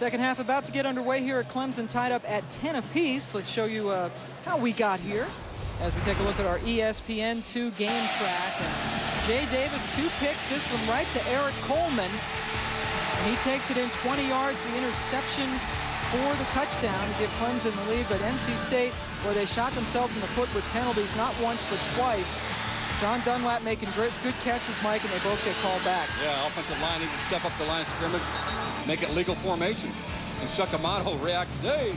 Second half about to get underway here at Clemson, tied up at 10 apiece. Let's show you how we got here as we take a look at our ESPN2 game track. And Jay Davis, 2 picks, this one right to Eric Coleman. And he takes it in 20 yards, the interception for the touchdown to give Clemson the lead. But NC State, where they shot themselves in the foot with penalties, not once but twice. John Dunlap making good catches, Mike, and they both get called back. Yeah, offensive line needs to step up the line of scrimmage, make it legal formation. And Chuck Amato reacts, hey.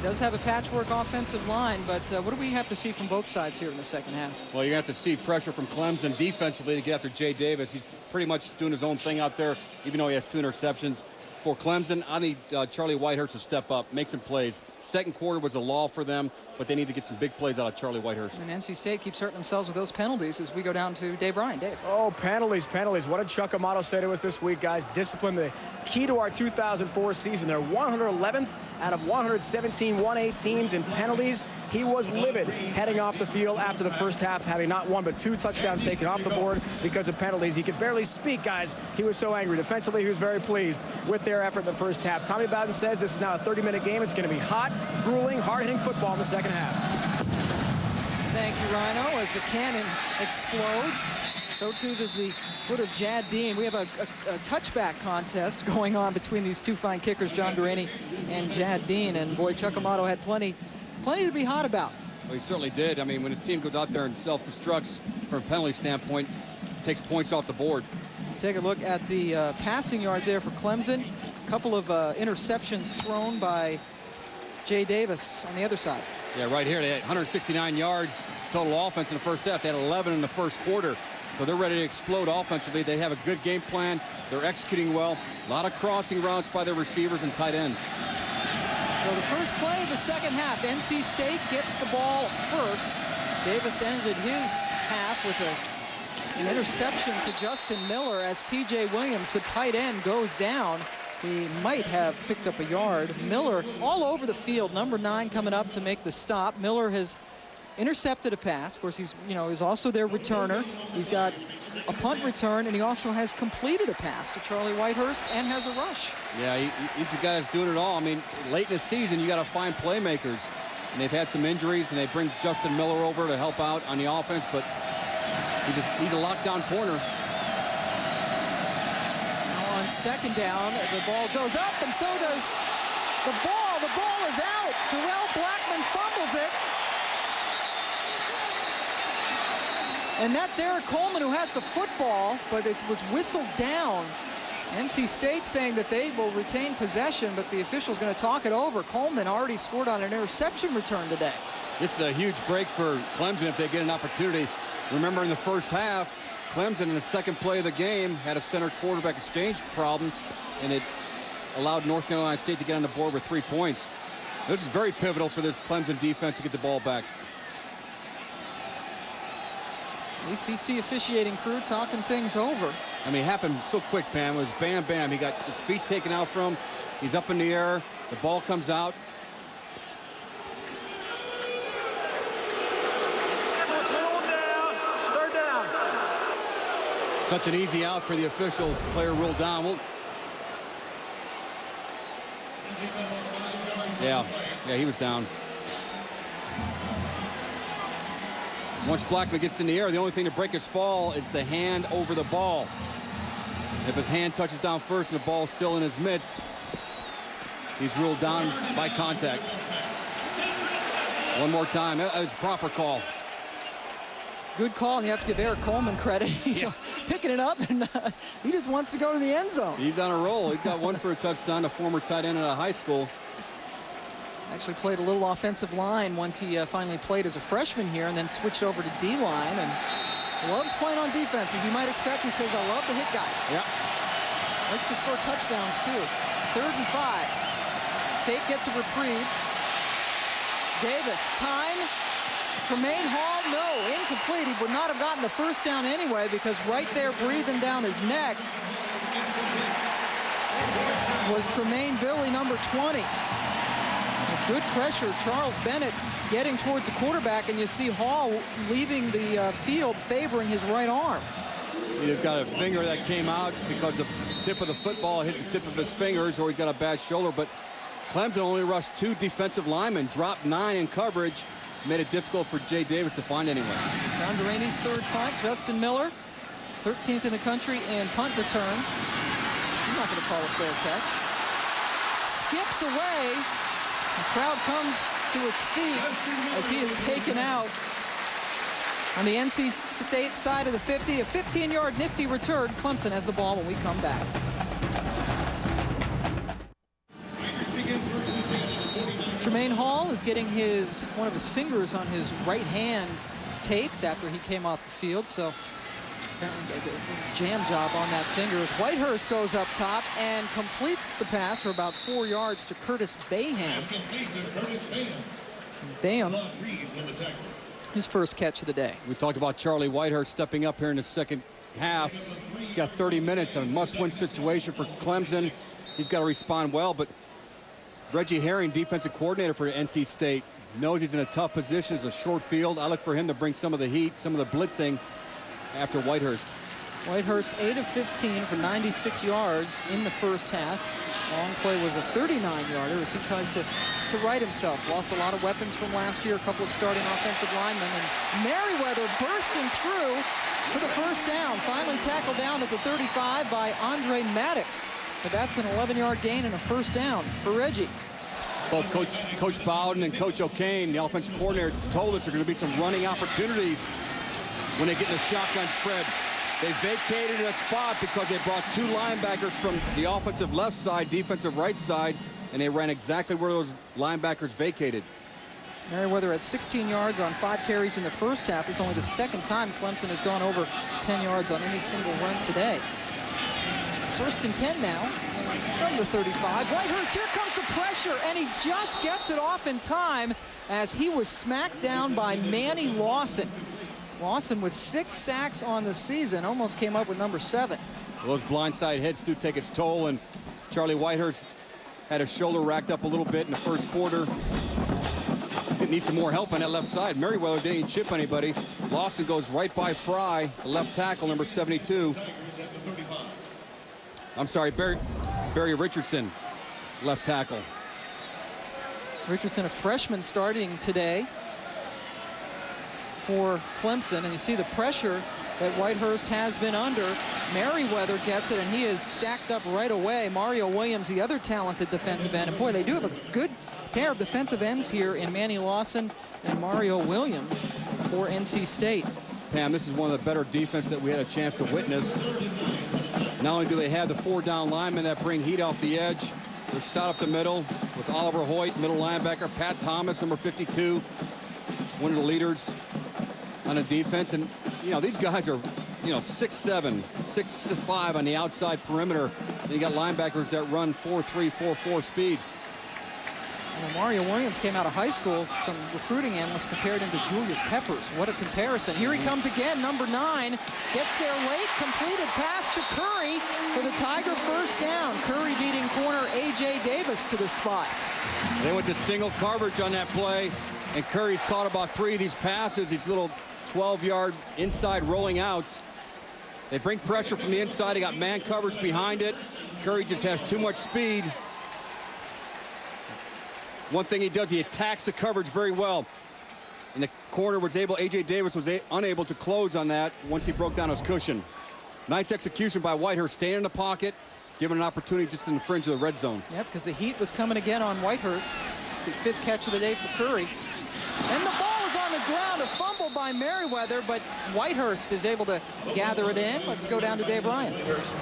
Does have a patchwork offensive line, but what do we have to see from both sides here in the second half? Well, you're going to have to see pressure from Clemson defensively to get after Jay Davis. He's pretty much doing his own thing out there, even though he has 2 interceptions. For Clemson, I need Charlie Whitehurst to step up, make some plays. Second quarter was a lull for them, but they need to get some big plays out of Charlie Whitehurst. And NC State keeps hurting themselves with those penalties as we go down to Dave Bryan. Dave. Oh, penalties. What did Chuck Amato say to us this week, guys? Discipline, the key to our 2004 season. They're 111th out of 117 1A teams in penalties. He was livid heading off the field after the first half, having not 1 but 2 touchdowns taken off the board because of penalties. He could barely speak, guys. He was so angry. Defensively, he was very pleased with their effort in the first half. Tommy Bowden says this is now a 30-minute game. It's going to be hot, grueling, hard-hitting football in the second half. Thank you, Rhino. As the cannon explodes, so too does the foot of Jad Dean. We have a touchback contest going on between these 2 fine kickers, John Duraney and Jad Dean. And boy, Chuck Amato had plenty to be hot about. Well, he certainly did. I mean, when a team goes out there and self-destructs from a penalty standpoint, takes points off the board. Take a look at the passing yards there for Clemson. A couple of interceptions thrown by Jay Davis on the other side. Yeah, right here they had 169 yards total offense in the first half. They had 11 in the first quarter. So they're ready to explode offensively. They have a good game plan. They're executing well. A lot of crossing routes by their receivers and tight ends. So the first play of the second half, NC State gets the ball first. Davis ended his half with an interception to Justin Miller as TJ Williams, the tight end, goes down. He might have picked up a yard. Miller all over the field, number 9 coming up to make the stop. Miller has intercepted a pass. Of course, he's also their returner. He's got a punt return, and he also has completed a pass to Charlie Whitehurst and has a rush. Yeah, he's the guy that's doing it all. I mean, late in the season, you got to find playmakers. And they've had some injuries, and they bring Justin Miller over to help out on the offense, but he's a lockdown corner. Now on second down, the ball goes up, and so does the ball. The ball is out. Darrell Blackman fumbles it. And that's Eric Coleman who has the football, but it was whistled down. NC State saying that they will retain possession, but the official's going to talk it over. Coleman already scored on an interception return today. This is a huge break for Clemson if they get an opportunity. Remember in the first half, Clemson in the second play of the game had a center quarterback exchange problem, and it allowed North Carolina State to get on the board with 3 points. This is very pivotal for this Clemson defense to get the ball back. ACC officiating crew talking things over. I mean, it happened so quick, Pam. It was bam, bam. He got his feet taken out from him. He's up in the air. The ball comes out. Third down. Such an easy out for the officials. Player ruled down. Well, yeah, he was down. Once Blackman gets in the air, the only thing to break his fall is the hand over the ball. If his hand touches down first and the ball is still in his mitts, he's ruled down by contact. One more time. That was a proper call. Good call, and you have to give Eric Coleman credit. He's picking it up, and he just wants to go to the end zone. He's on a roll. He's got 1 for a touchdown, a former tight end at a high school. Actually played a little offensive line once he finally played as a freshman here, and then switched over to D-line, and loves playing on defense. As you might expect, he says, I love to hit guys. Yeah. Likes to score touchdowns, too. 3rd and 5. State gets a reprieve. Davis, time. Tremaine Hall, no, incomplete. He would not have gotten the first down anyway, because right there breathing down his neck was Tremaine Billy, number 20. Good pressure. Charles Bennett getting towards the quarterback, and you see Hall leaving the field favoring his right arm. He's got a finger that came out because the tip of the football hit the tip of his fingers, or he's got a bad shoulder. But Clemson only rushed 2 defensive linemen, dropped 9 in coverage, made it difficult for Jay Davis to find anyone. Down to Rainey's third punt. Justin Miller, 13th in the country in punt returns. I'm not going to call a fair catch. Skips away. The crowd comes to its feet as he is taken out. On the NC State side of the 50, a 15-yard nifty return. Clemson has the ball when we come back. Tremaine Hall is getting one of his fingers on his right hand taped after he came off the field. So apparently a jam job on that finger as Whitehurst goes up top and completes the pass for about 4 yards to Curtis Bayham. Bayham, his first catch of the day. We talked about Charlie Whitehurst stepping up here in the second half. He's got 30 minutes, a must-win situation for Clemson. He's got to respond well, but Reggie Herring, defensive coordinator for NC State, knows he's in a tough position. It's a short field. I look for him to bring some of the heat, some of the blitzing after Whitehurst. Whitehurst 8 of 15 for 96 yards in the first half. Long play was a 39-yarder as he tries to right himself. Lost a lot of weapons from last year, a couple of starting offensive linemen, and Merriweather bursting through for the first down. Finally tackled down at the 35 by Andre Maddox. But that's an 11-yard gain and a first down for Reggie. Both Coach Bowden and Coach O'Kane, the offensive coordinator, told us there are going to be some running opportunities when they get in a shotgun spread. They vacated a spot because they brought 2 linebackers from the offensive left side, defensive right side, and they ran exactly where those linebackers vacated. Merriweather at 16 yards on 5 carries in the first half. It's only the second time Clemson has gone over 10 yards on any single run today. First and 10 now from the 35. Whitehurst, here comes the pressure, and he just gets it off in time as he was smacked down by Manny Lawson. Lawson with 6 sacks on the season, almost came up with number 7. Well, those blindside hits do take its toll, and Charlie Whitehurst had his shoulder racked up a little bit in the first quarter. Didn't need some more help on that left side. Merriweather didn't chip anybody. Lawson goes right by Fry, the left tackle, number 72. I'm sorry, Barry Richardson, left tackle. Richardson, a freshman, starting today for Clemson, and you see the pressure that Whitehurst has been under. Merriweather gets it, and he is stacked up right away. Mario Williams, the other talented defensive end, and boy, they do have a good pair of defensive ends here in Manny Lawson and Mario Williams for NC State. Pam, this is one of the better defense that we had a chance to witness. Not only do they have the 4 down linemen that bring heat off the edge, they're stout up the middle with Oliver Hoyt, middle linebacker, Pat Thomas, number 52, one of the leaders on the defense. And, you know, these guys are, 6'7", 6'5" on the outside perimeter. And you got linebackers that run 4.3, 4.4 speed. Well, Mario Williams came out of high school. Some recruiting analysts compared him to Julius Peppers. What a comparison. Here he comes again, number 9. Gets there late, completed pass to Curry for the Tiger first down. Curry beating corner A.J. Davis to the spot. They went to single coverage on that play, and Curry's caught about 3 of these passes, these little 12-yard inside rolling outs. They bring pressure from the inside. They got man coverage behind it. Curry just has too much speed. One thing he does, he attacks the coverage very well. And the corner was able, A.J. Davis was unable to close on that once he broke down his cushion. Nice execution by Whitehurst, staying in the pocket, given an opportunity just to infringe the red zone. Yep, because the heat was coming again on Whitehurst. It's the 5th catch of the day for Curry. And the ball is on the ground, a fumble by Merriweather, but Whitehurst is able to gather it in. Let's go down to Dave Ryan.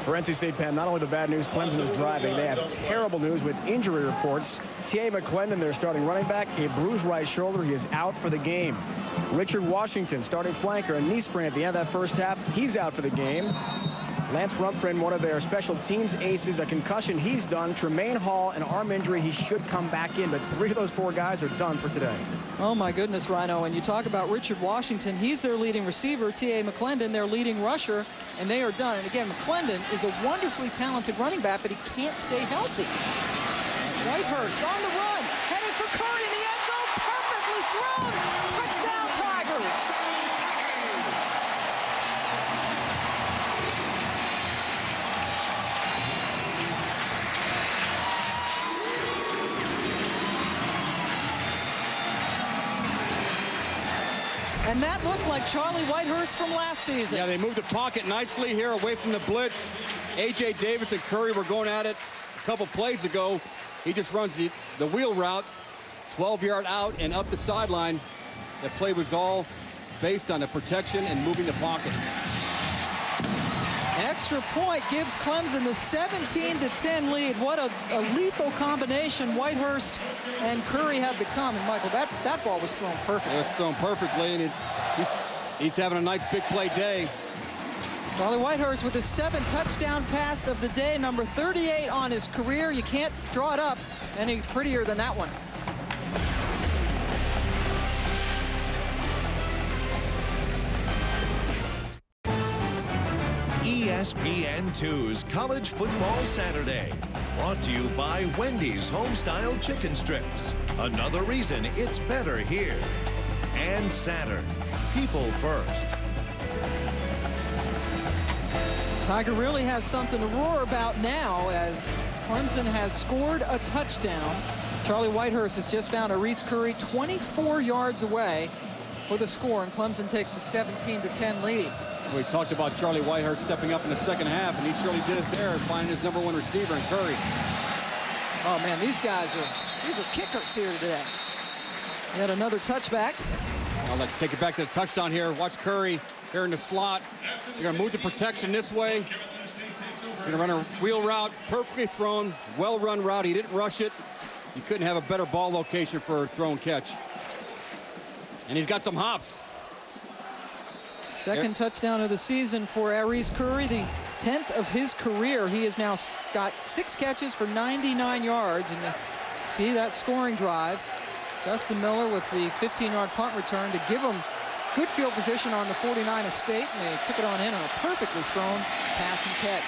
For NC State, Pam, not only the bad news, Clemson is driving. They have terrible news with injury reports. T.A. McClendon, their starting running back, a bruised right shoulder. He is out for the game. Richard Washington, starting flanker, a knee sprain at the end of that first half. He's out for the game. Lance Rumpfrin, one of their special teams aces, a concussion, he's done. Tremaine Hall, an arm injury, he should come back in, but 3 of those 4 guys are done for today. Oh my goodness, Rhino, and you talk about Richard Washington, he's their leading receiver, T.A. McClendon, their leading rusher, and they are done. And again, McClendon is a wonderfully talented running back, but he can't stay healthy. Whitehurst on the run, heading for Curry in the end zone, perfectly thrown, touchdown Tigers. And that looked like Charlie Whitehurst from last season. Yeah, they moved the pocket nicely here away from the blitz. A.J. Davis and Curry were going at it a couple plays ago. He just runs the wheel route, 12-yard out and up the sideline. That play was all based on the protection and moving the pocket. Extra point gives Clemson the 17-10 lead. What a lethal combination Whitehurst and Curry have become. And Michael, that ball was thrown perfectly. It was thrown perfectly, and he's having a nice big play day. Charlie Whitehurst with the 7th touchdown pass of the day, number 38 on his career. You can't draw it up any prettier than that one. ESPN2's College Football Saturday, brought to you by Wendy's Homestyle Chicken Strips. Another reason it's better here. And Saturn, people first. Tiger really has something to roar about now as Clemson has scored a touchdown. Charlie Whitehurst has just found a Reese Curry 24 yards away for the score, and Clemson takes a 17-10 lead. We talked about Charlie Whitehurst stepping up in the second half, and he surely did it there, finding his #1 receiver in Curry. Oh man, these are kickers here today. Yet another touchback. I'll let you take it back to the touchdown here. Watch Curry here in the slot. They're going to move the protection this way. Going to run a wheel route, perfectly thrown, well-run route. He didn't rush it. You couldn't have a better ball location for a throw and catch. And he's got some hops. Second touchdown of the season for Reese Curry, the 10th of his career. He has now got 6 catches for 99 yards. And you see that scoring drive. Justin Miller with the 15-yard punt return to give him good field position on the 49 estate, and they took it on in on a perfectly thrown pass and catch.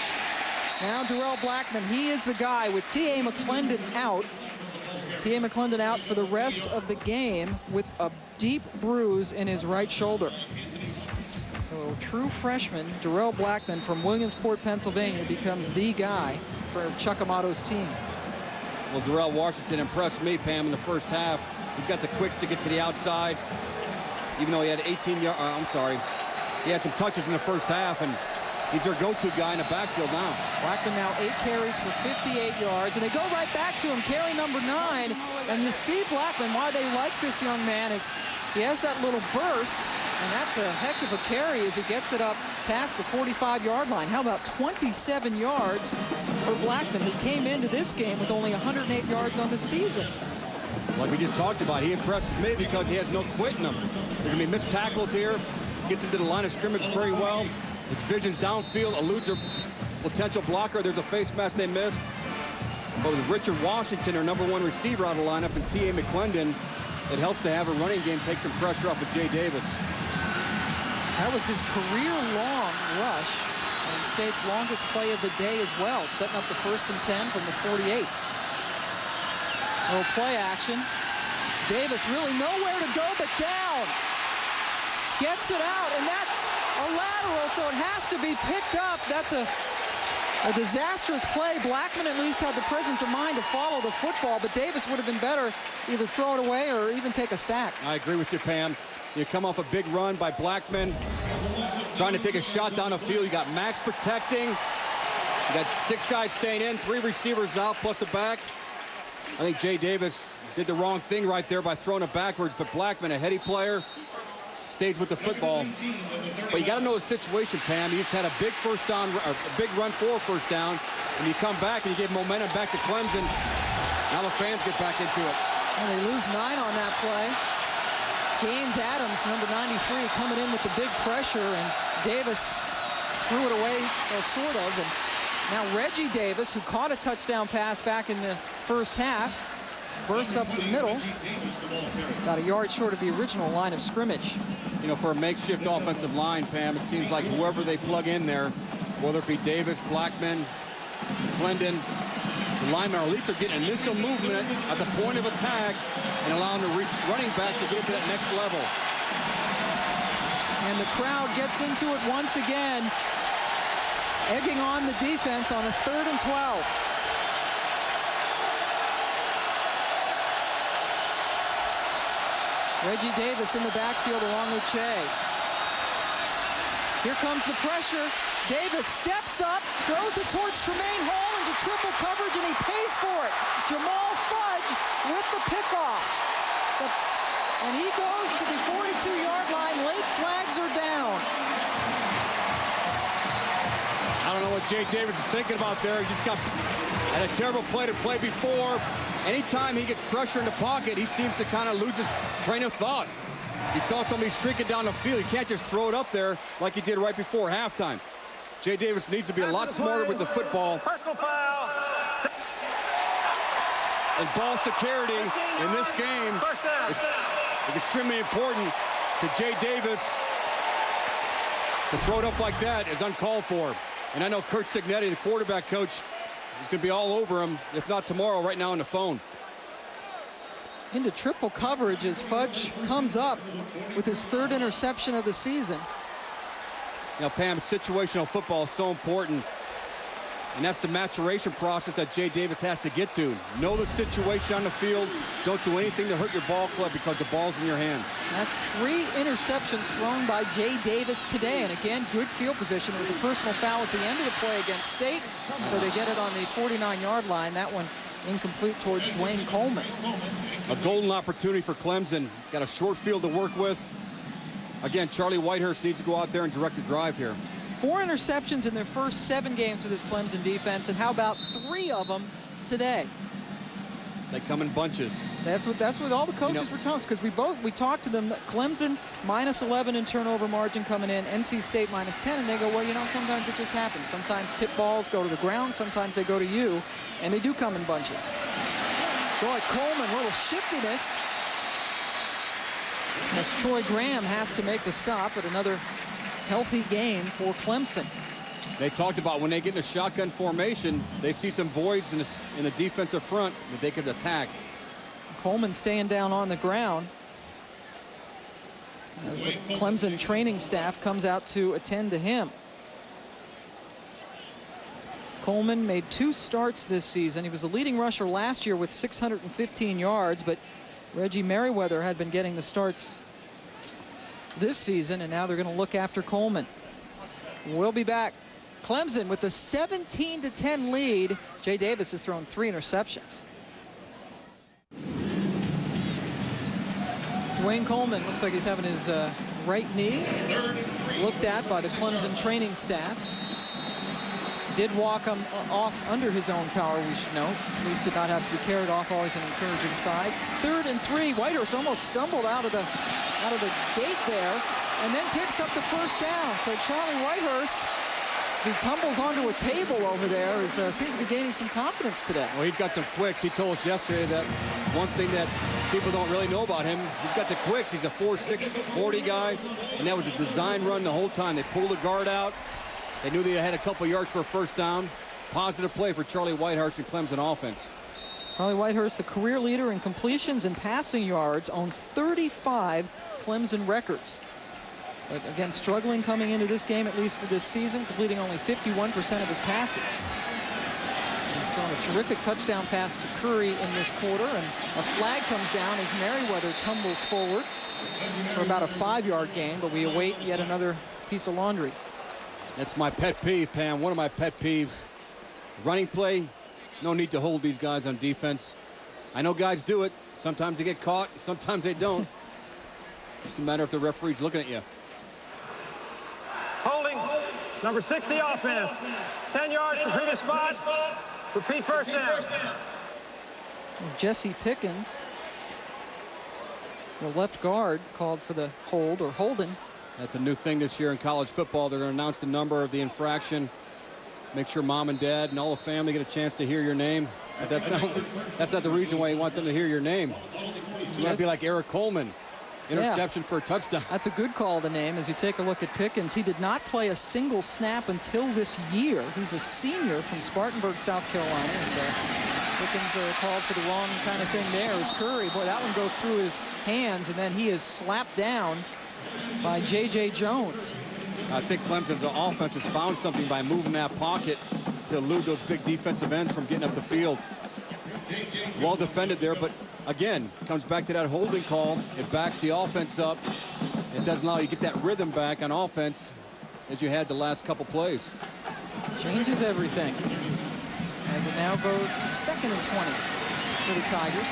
Now Darrell Blackman, he is the guy with T.A. McClendon out. T.A. McClendon out for the rest of the game with a deep bruise in his right shoulder. So true freshman Darrell Blackman from Williamsport, Pennsylvania becomes the guy for Chuck Amato's team. Well, Darrell Washington impressed me, Pam, in the first half. He's got the quicks to get to the outside. Even though he had 18 yards, he had some touches in the first half, and he's their go-to guy in the backfield now. Blackman now 8 carries for 58 yards, and they go right back to him, carry number 9. And you see Blackman, why they like this young man is he has that little burst, and that's a heck of a carry as he gets it up past the 45-yard line. How about 27 yards for Blackman, who came into this game with only 108 yards on the season. Like we just talked about, he impresses me because he has no quit in him. There can be missed tackles here. Gets into the line of scrimmage very well. His vision's downfield, eludes a potential blocker. There's a face mask they missed. But with Richard Washington, their #1 receiver out of the lineup, and T.A. McClendon, it helps to have a running game take some pressure off of Jay Davis. That was his career-long rush, and State's longest play of the day as well, setting up the 1st and 10 from the 48. Little play action. Davis really nowhere to go but down. Gets it out, and that's a lateral, so it has to be picked up. That's a disastrous play. Blackman at least had the presence of mind to follow the football, but Davis would have been better either throw it away or even take a sack. I agree with you, Pam. You come off a big run by Blackman, trying to take a shot down the field. You got Max protecting. You got 6 guys staying in, 3 receivers out, plus the back. I think Jay Davis did the wrong thing right there by throwing it backwards, but Blackman, a heady player, stays with the football. But you got to know the situation, Pam. You just had a big first down, or a big run for a first down, and you come back and you give momentum back to Clemson. Now the fans get back into it. And they lose 9 on that play. Gaines Adams, number 93, coming in with the big pressure, and Davis threw it away, sort of. And now Reggie Davis, who caught a touchdown pass back in the first half, bursts up the middle, about a yard short of the original line of scrimmage. You know, for a makeshift offensive line, Pam, it seems like whoever they plug in there, whether it be Davis, Blackman, Clendon, the linemen at least are getting initial movement at the point of attack and allowing the running back to get to that next level. And the crowd gets into it once again, egging on the defense on a 3rd and 12. Reggie Davis in the backfield along with Che. Here comes the pressure. Davis steps up, throws it towards Tremaine Hall into triple coverage, and he pays for it. Jamal Fudge with the pickoff. And he goes to the 42-yard line. Late flags are down. I don't know what Jay Davis is thinking about there. He just had a terrible play to play before. Anytime he gets pressure in the pocket, he seems to kind of lose his train of thought. He saw somebody streaking down the field. He can't just throw it up there like he did right before halftime. Jay Davis needs to be a lot smarter with the football. Personal foul. And ball security in this game is extremely important to Jay Davis. To throw it up like that is uncalled for. And I know Curt Cignetti, the quarterback coach, is going to be all over him, if not tomorrow, right now on the phone. Into triple coverage as Fudge comes up with his 3rd interception of the season. You know, Pam, situational football is so important. And that's the maturation process that Jay Davis has to get to. Know the situation on the field. Don't do anything to hurt your ball club because the ball's in your hand. That's 3 interceptions thrown by Jay Davis today. And again, good field position. There was a personal foul at the end of the play against State. So they get it on the 49-yard line. That one incomplete towards Dwayne Coleman. A golden opportunity for Clemson. Got a short field to work with. Again, Charlie Whitehurst needs to go out there and direct the drive here. 4 interceptions in their first 7 games for this Clemson defense, and how about 3 of them today? They come in bunches. That's what all the coaches were telling us, because we talked to them. Clemson -11 in turnover margin coming in, NC State -10, and they go, well, you know, sometimes it just happens. Sometimes tip balls go to the ground, sometimes they go to you, and they do come in bunches. Boy, Coleman, a little shiftiness. As Troy Graham has to make the stop, but another healthy game for Clemson. They talked about when they get in a shotgun formation, they see some voids in the defensive front that they could attack. Coleman staying down on the ground as the Clemson training staff comes out to attend to him. Coleman made 2 starts this season. He was the leading rusher last year with 615 yards, but Reggie Merriweather had been getting the starts this season, and now they're going to look after Coleman. We'll be back. Clemson with the 17-10 lead. Jay Davis has thrown 3 interceptions. Dwayne Coleman looks like he's having his right knee looked at by the Clemson training staff. Did walk him off under his own power, we should note. At least did not have to be carried off, always an encouraging side. 3rd and 3. Whitehurst almost stumbled out of the gate there, and then picks up the 1st down. So Charlie Whitehurst, as he tumbles onto a table over there, seems to be gaining some confidence today. Well, he's got some quicks. He told us yesterday that one thing that people don't really know about him, he's got the quicks. He's a 4.6 40 guy, and that was a design run the whole time. They pulled the guard out. They knew they had a couple yards for a 1st down. Positive play for Charlie Whitehurst and Clemson offense. Charlie Whitehurst, the career leader in completions and passing yards, owns 35 Clemson records. But again, struggling coming into this game, at least for this season, completing only 51% of his passes. He's thrown a terrific touchdown pass to Curry in this quarter, and a flag comes down as Merriweather tumbles forward for about a 5-yard gain, but we await yet another piece of laundry. That's my pet peeve, Pam. One of my pet peeves. Running play, no need to hold these guys on defense. I know guys do it. Sometimes they get caught, sometimes they don't. Doesn't matter if the referee's looking at you. Holding, number 6, the offense. 10 yards from previous spot. Repeat 1st down. As Jesse Pickens, the left guard, called for the hold or holding. That's a new thing this year in college football. They're going to announce the number of the infraction. Make sure mom and dad and all the family get a chance to hear your name. But that's not the reason why you want them to hear your name. You want to be like Eric Coleman. Interception for a touchdown. That's a good call, the name, as you take a look at Pickens. He did not play a single snap until this year. He's a senior from Spartanburg, South Carolina. And Pickens called for the wrong kind of thing there. As Curry, boy, that one goes through his hands, and then he is slapped down by J.J. Jones. I think Clemson's offense has found something by moving that pocket to elude those big defensive ends from getting up the field. Well defended there, but again, comes back to that holding call. It backs the offense up. It doesn't allow you to get that rhythm back on offense as you had the last couple plays. Changes everything as it now goes to 2nd and 20 for the Tigers.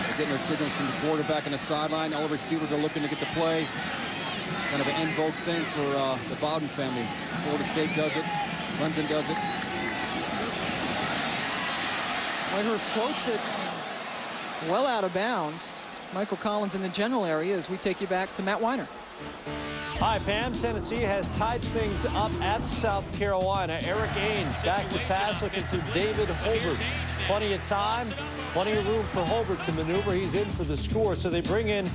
They're getting their signals from the quarterback on the sideline. All the receivers are looking to get the play. Kind of an en vogue thing for the Bowden family. Florida State does it. Clemson does it. Whitehurst floats it well out of bounds. Michael Collins in the general area as we take you back to Matt Weiner. Hi, Pam. Tennessee has tied things up at South Carolina. Eric Ainge back to pass, looking to David Holbert. Plenty of time, plenty of room for Holbert to maneuver. He's in for the score, so they bring in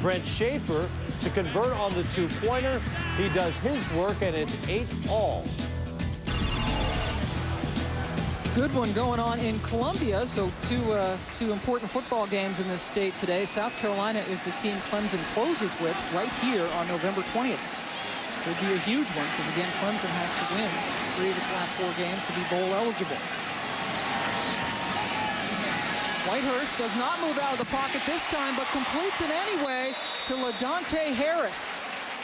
Brent Schaefer to convert on the two-pointer. He does his work, and it's 8-all. Good one going on in Columbia. So two important football games in this state today. South Carolina is the team Clemson closes with right here on November 20th. Could be a huge one because, again, Clemson has to win 3 of its last 4 games to be bowl eligible. Whitehurst does not move out of the pocket this time, but completes it anyway to LaDante Harris.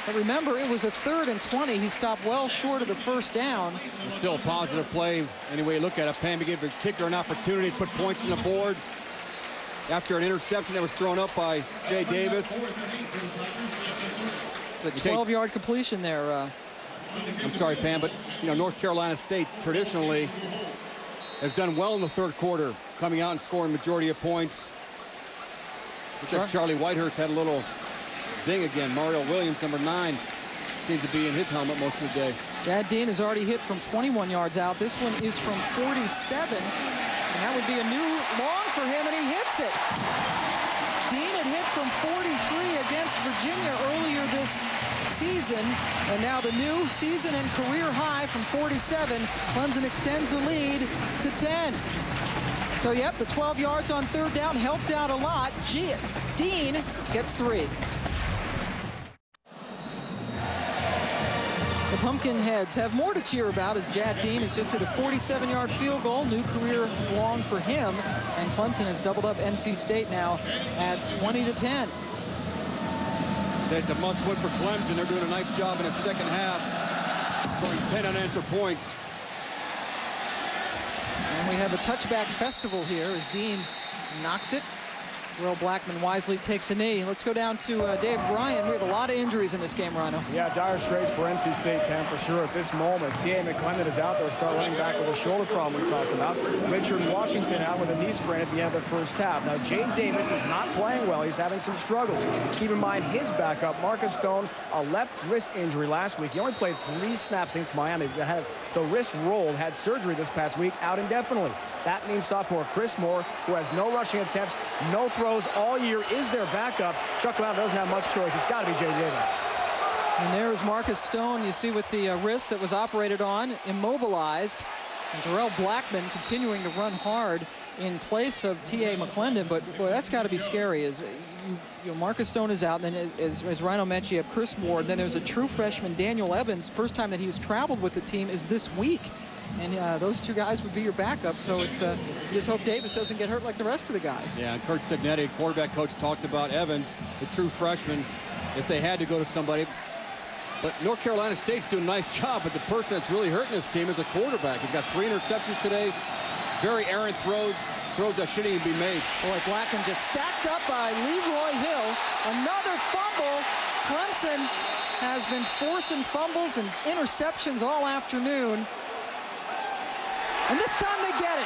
But remember, it was a 3rd and 20. He stopped well short of the first down. It's still a positive play any way you look at it. Pam gave the kicker an opportunity to put points on the board after an interception that was thrown up by Jay Davis. The 12-yard completion there. I'm sorry, Pam, but you know, North Carolina State traditionally has done well in the 3rd quarter, coming out and scoring majority of points. Looks like Charlie Whitehurst had a little ding again. Mario Williams, number 9, seems to be in his helmet most of the day. Jad Dean has already hit from 21 yards out. This one is from 47, and that would be a new long for him, and he hits it. Dean had hit from 43 against Virginia earlier this season, and now the new season and career high from 47. Clemson extends the lead to 10. So, yep, the 12 yards on 3rd down helped out a lot. Dean gets 3. The Pumpkinheads have more to cheer about as Jad Dean has just hit a 47-yard field goal, new career long for him, and Clemson has doubled up NC State now at 20-10. It's a must-win for Clemson. They're doing a nice job in the second half, scoring 10 unanswered points. And we have a touchback festival here as Dean knocks it. Will Blackman wisely takes a knee. Let's go down to Dave Bryan. We have a lot of injuries in this game, Rhino. Yeah, dire straits for NC State, Cam, for sure. At this moment, T.A. McClendon is out there, start running back with a shoulder problem we talked about. Richard Washington out with a knee sprain at the end of the first half. Now, Jay Davis is not playing well. He's having some struggles. Keep in mind his backup, Marcus Stone, a left wrist injury last week. He only played 3 snaps against Miami. Had the wrist rolled, had surgery this past week, out indefinitely. That means sophomore Chris Moore, who has no rushing attempts, no throws all year, is their backup. Chuck Brown doesn't have much choice. It's got to be Jay Davis. And there is Marcus Stone, you see, with the wrist that was operated on, immobilized. And Darrell Blackman continuing to run hard in place of T.A. McClendon. But, boy, that's got to be scary. As you know, Marcus Stone is out, and then as Rhino mentioned, you have Chris Moore. Then there's a true freshman, Daniel Evans. First time that he's traveled with the team is this week. And those 2 guys would be your backup. So it's you just hope Davis doesn't get hurt like the rest of the guys. Yeah, and Kurt Signetti, quarterback coach, talked about Evans, the true freshman, if they had to go to somebody. But North Carolina State's doing a nice job, but the person that's really hurting this team is a quarterback. He's got 3 interceptions today, very errant throws that shouldn't even be made. Boy, Blackman just stacked up by Leroy Hill. Another fumble. Clemson has been forcing fumbles and interceptions all afternoon. And this time they get it.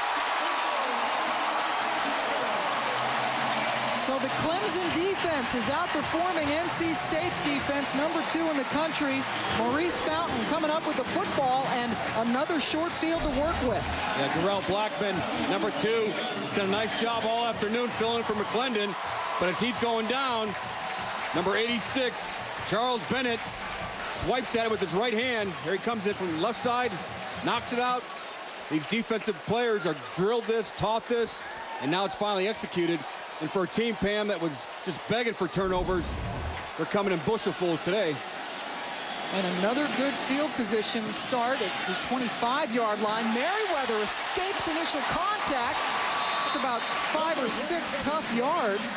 So the Clemson defense is outperforming NC State's defense, number 2 in the country. Maurice Fountain coming up with the football and another short field to work with. Yeah, Darrell Blackman, number 2, done a nice job all afternoon filling in for McClendon. But as he's going down, number 86, Charles Bennett, swipes at it with his right hand. Here he comes in from the left side, knocks it out. These defensive players are drilled this, taught this, and now it's finally executed. And for a team, Pam, that was just begging for turnovers, they're coming in bushel fulls today. And another good field position start at the 25-yard line. Merriweather escapes initial contact. It's about 5 or 6 tough yards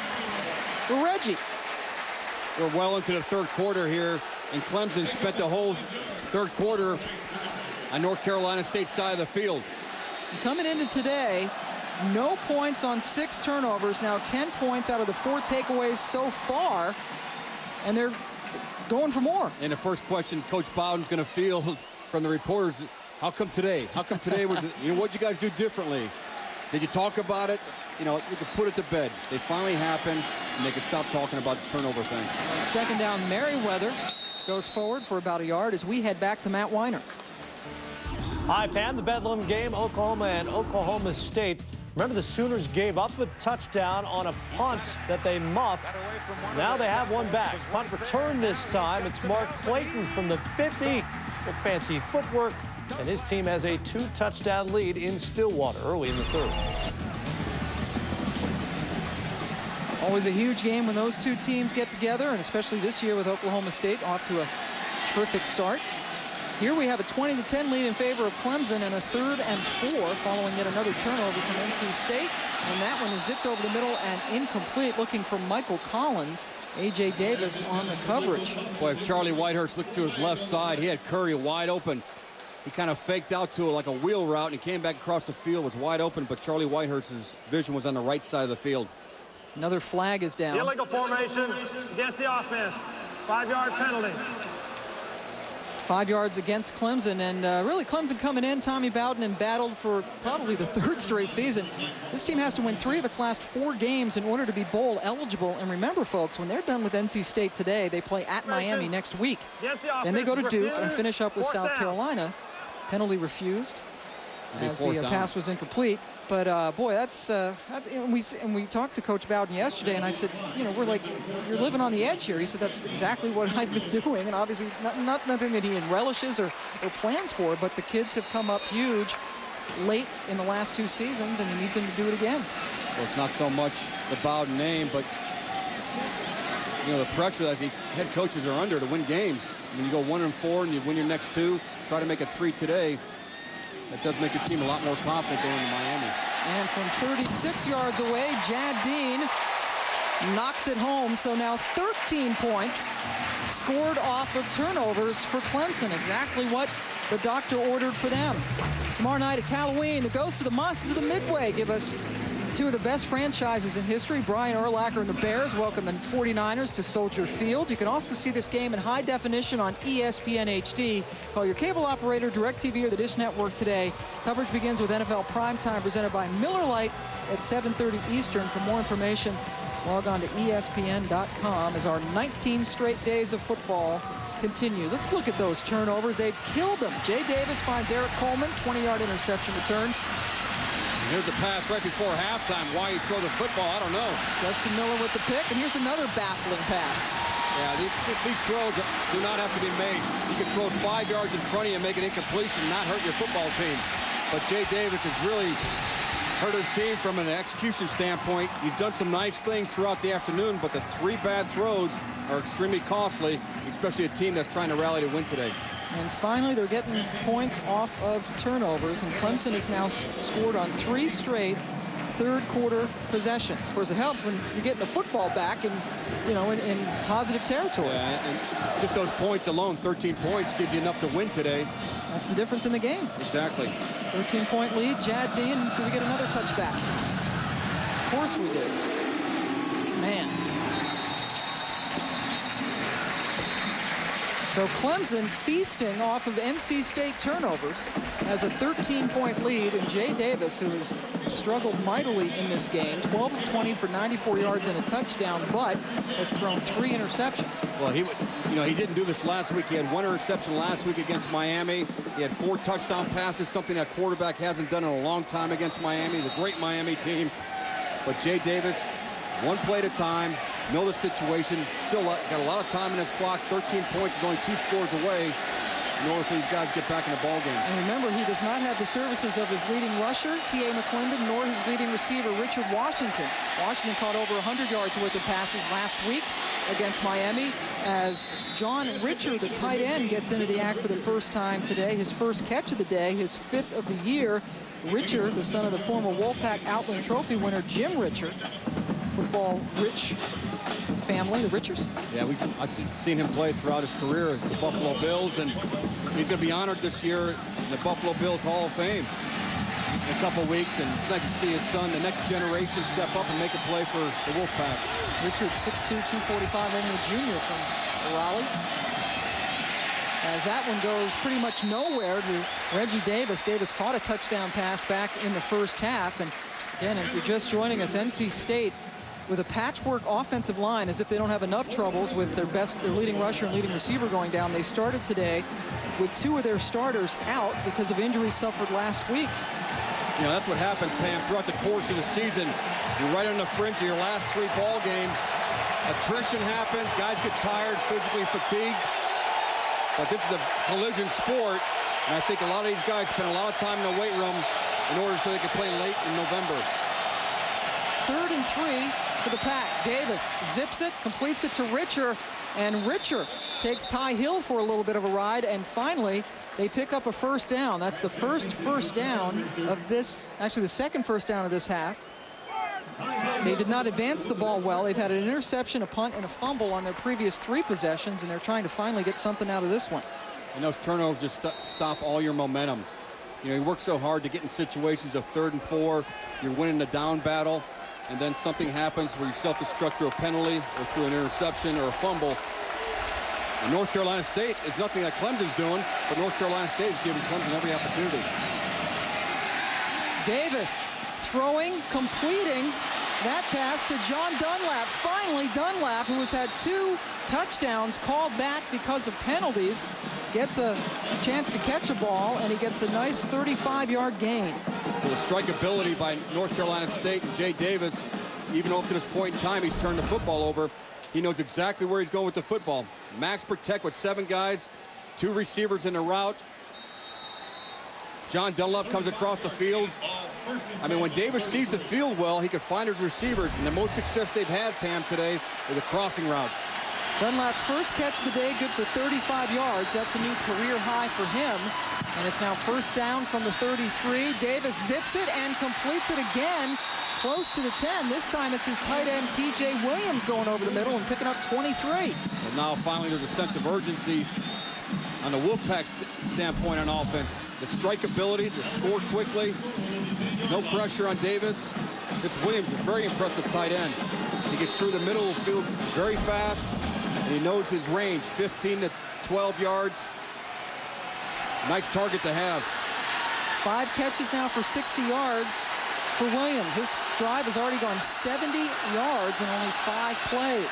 for Reggie. We're well into the third quarter here, and Clemson spent the whole third quarter on North Carolina State side of the field. Coming into today, no points on 6 turnovers. Now 10 points out of the 4 takeaways so far, and they're going for more. And the first question Coach Bowden's going to field from the reporters, how come today? How come today was, what'd you guys do differently? Did you talk about it? You could put it to bed. They finally happened, and they could stop talking about the turnover thing. On second down, Merriweather goes forward for about a yard as we head back to Matt Weiner. Hi, Pam. The Bedlam game, Oklahoma and Oklahoma State. Remember, the Sooners gave up a touchdown on a punt that they muffed. Now they have one back. Punt return this time. It's Mark Clayton from the 50 with fancy footwork, and his team has a 2-touchdown lead in Stillwater early in the third. Always a huge game when those two teams get together, and especially this year with Oklahoma State off to a terrific start. Here we have a 20-10 lead in favor of Clemson and a 3rd and 4 following yet another turnover from NC State. And that one is zipped over the middle and incomplete, looking for Michael Collins. A.J. Davis on the coverage. Boy, if Charlie Whitehurst looked to his left side, he had Curry wide open. He kind of faked out to it like a wheel route, and he came back across the field, was wide open, but Charlie Whitehurst's vision was on the right side of the field. Another flag is down. Illegal formation against the offense. 5-yard penalty. 5 yards against Clemson, and really Clemson coming in, Tommy Bowden embattled for probably the 3rd straight season. This team has to win 3 of its last 4 games in order to be bowl eligible. And remember, folks, when they're done with NC State today, they play at Miami next week. Then they go to Duke and finish up with South Carolina. Penalty refused as the pass was incomplete. But boy, that's and we talked to Coach Bowden yesterday, and I said, we're like, you're living on the edge here. He said that's exactly what I've been doing, and obviously nothing that he relishes or plans for. But the kids have come up huge late in the last 2 seasons, and he needs them to do it again. Well, it's not so much the Bowden name, but the pressure that these head coaches are under to win games. When you go 1-4 and you win your next 2, try to make it 3 today. That does make your team a lot more confident going to Miami. And from 36 yards away, Jad Dean knocks it home. So now 13 points scored off of turnovers for Clemson. Exactly what the doctor ordered for them. Tomorrow night it's Halloween. The Ghosts of the Monsters of the Midway give us 2 of the best franchises in history. Brian Urlacher and the Bears welcome the 49ers to Soldier Field. You can also see this game in high definition on ESPN HD. Call your cable operator, DirecTV, or the Dish Network today. Coverage begins with NFL Primetime presented by Miller Lite at 7:30 Eastern. For more information, log on to ESPN.com as our 19 straight days of football continues. Let's look at those turnovers. They've killed them. Jay Davis finds Eric Coleman, 20-yard interception return. Here's a pass right before halftime. Why you throw the football, I don't know. Justin Miller with the pick, and here's another baffling pass. Yeah, these throws do not have to be made. You can throw 5 yards in front of you and make an incompletion and not hurt your football team. But Jay Davis has really hurt his team from an execution standpoint. He's done some nice things throughout the afternoon, but the 3 bad throws are extremely costly, especially a team that's trying to rally to win today. And finally, they're getting points off of turnovers, and Clemson has now scored on 3 straight third-quarter possessions. Of course, it helps when you're getting the football back and, in positive territory. Yeah, and just those points alone, 13 points, gives you enough to win today. That's the difference in the game. Exactly. 13-point lead. Jad Dean, do we get another touchback? Of course we do. Man. So Clemson feasting off of NC State turnovers has a 13-point lead, and Jay Davis, who has struggled mightily in this game, 12 of 20 for 94 yards and a touchdown, but has thrown 3 interceptions. Well, he didn't do this last week. He had 1 interception last week against Miami. He had 4 touchdown passes, something that quarterback hasn't done in a long time against Miami. He's a great Miami team. But Jay Davis, 1 play at a time. Know the situation. Still got a lot of time in his clock. 13 points is only 2 scores away in order for these guys to get back in the ballgame. And remember, he does not have the services of his leading rusher, T.A. McClendon, nor his leading receiver, Richard Washington. Washington caught over 100 yards worth of passes last week. against Miami as John Richer, the tight end, gets into the act for the first time today. His first catch of the day, his 5th of the year. Richer, the son of the former Wolfpack Outland Trophy winner Jim Richer, football rich family, the Richers. Yeah, I've seen him play throughout his career at the Buffalo Bills, and he's going to be honored this year in the Buffalo Bills Hall of Fame in a couple weeks, and it's nice to see his son, the next generation, step up and make a play for the Wolfpack. Richard, 6'2", 245, only a junior from Raleigh. As that one goes pretty much nowhere to Reggie Davis. Davis caught a touchdown pass back in the first half. And again, if you're just joining us, NC State with a patchwork offensive line, as if they don't have enough troubles with their leading rusher and leading receiver going down. They started today with 2 of their starters out because of injuries suffered last week. You know, that's what happens, Pam, throughout the course of the season. You're right on the fringe of your last 3 ball games. Attrition happens, guys get tired, physically fatigued. But this is a collision sport, and I think a lot of these guys spend a lot of time in the weight room in order so they can play late in November. 3rd and 3 for the Pack. Davis zips it, completes it to Richer, and Richer takes Ty Hill for a little bit of a ride, and finally they pick up a first down. That's the first down of this, actually the second first down of this half. They did not advance the ball well. They've had an interception, a punt, and a fumble on their previous 3 possessions, and they're trying to finally get something out of this one. And those turnovers just stop all your momentum. You know, you work so hard to get in situations of 3rd and 4. You're winning the down battle, and then something happens where you self-destruct through a penalty or through an interception or a fumble. And North Carolina State is nothing that Clemson's doing, but North Carolina State is giving Clemson every opportunity. Davis throwing, completing that pass to John Dunlap. Finally, Dunlap, who has had 2 touchdowns called back because of penalties, gets a chance to catch a ball, and he gets a nice 35-yard gain. The strikeability by North Carolina State and Jay Davis, even though up to this point in time he's turned the football over, he knows exactly where he's going with the football. Max protect with 7 guys, 2 receivers in the route. John Dunlap comes across the field. I mean, when Davis sees the field well, he can find his receivers, and the most success they've had, Pam, today are the crossing routes. Dunlap's first catch of the day, good for 35 yards. That's a new career high for him. And it's now first down from the 33. Davis zips it and completes it again, close to the 10. This time it's his tight end, T.J. Williams, going over the middle and picking up 23. Well, now finally there's a sense of urgency on the Wolfpack standpoint on offense. The strikeability to score quickly, no pressure on Davis. This Williams is a very impressive tight end. He gets through the middle of the field very fast, and he knows his range, 15 to 12 yards. Nice target to have. 5 catches now for 60 yards for Williams. This drive has already gone 70 yards in only 5 plays.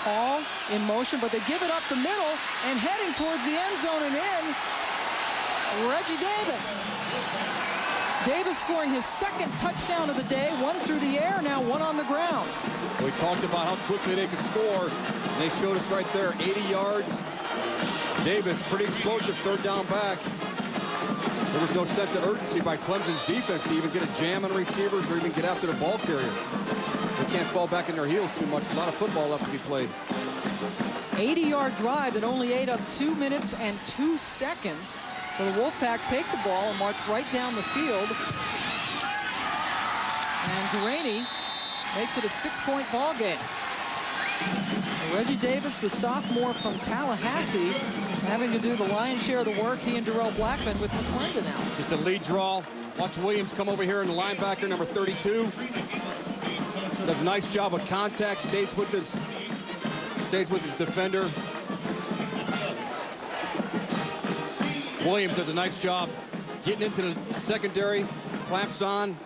All in motion, but they give it up the middle and heading towards the end zone and in. Reggie Davis. Davis scoring his 2nd touchdown of the day, 1 through the air, now 1 on the ground. We talked about how quickly they could score. And they showed us right there, 80 yards. Davis, pretty explosive 3rd down back. There was no sense of urgency by Clemson's defense to even get a jam on receivers or even get after the ball carrier. They can't fall back in their heels too much. A lot of football left to be played. 80-yard drive that only ate up 2 minutes and 2 seconds. So the Wolfpack take the ball and march right down the field. And Duraney makes it a 6-point ball game. Reggie Davis, the sophomore from Tallahassee, having to do the lion's share of the work, he and Darrell Blackman with McClendon out. Just a lead draw. Watch Williams come over here in the linebacker, number 32. Does a nice job with contact, stays with his defender. Williams does a nice job getting into the secondary, clamps on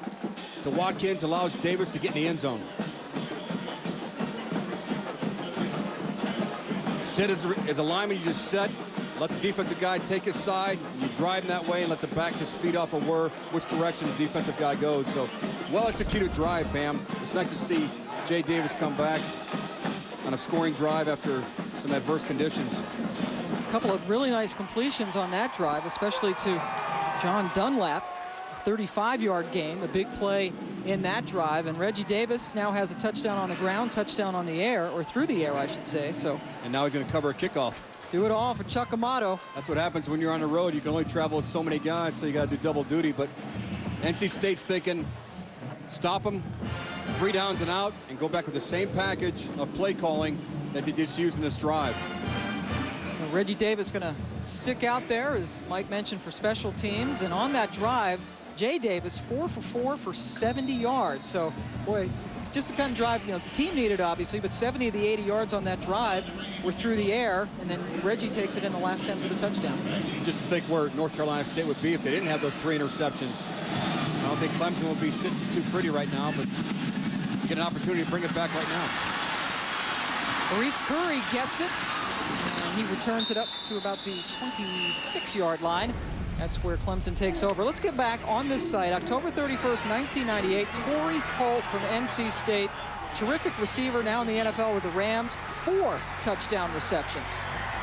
to Watkins, allows Davis to get in the end zone. Sit as a lineman, you just set, let the defensive guy take his side, you drive him that way and let the back just feed off of which direction the defensive guy goes. So, well-executed drive, Bam. It's nice to see Jay Davis come back on a scoring drive after some adverse conditions. A couple of really nice completions on that drive, especially to John Dunlap. 35-yard gain, the big play in that drive. And Reggie Davis now has a touchdown on the ground, touchdown on the air, or through the air, I should say. So. And now he's going to cover a kickoff. Do it all for Chuck Amato. That's what happens when you're on the road. You can only travel with so many guys, so you got to do double duty. But NC State's thinking, stop them, 3 downs and out, and go back with the same package of play calling that they just used in this drive. Now, Reggie Davis going to stick out there, as Mike mentioned, for special teams. And on that drive, Jay Davis 4 for 4 for 70 yards. So, boy, just the kind of drive, the team needed, obviously, but 70 of the 80 yards on that drive were through the air, and then Reggie takes it in the last 10 for the touchdown. Just think where North Carolina State would be if they didn't have those 3 interceptions. I don't think Clemson would be sitting too pretty right now, but you get an opportunity to bring it back right now. Maurice Curry gets it, and he returns it up to about the 26-yard line. That's where Clemson takes over. Let's get back on this site. October 31st, 1998, Torrey Holt from NC State. Terrific receiver, now in the NFL with the Rams. 4 touchdown receptions.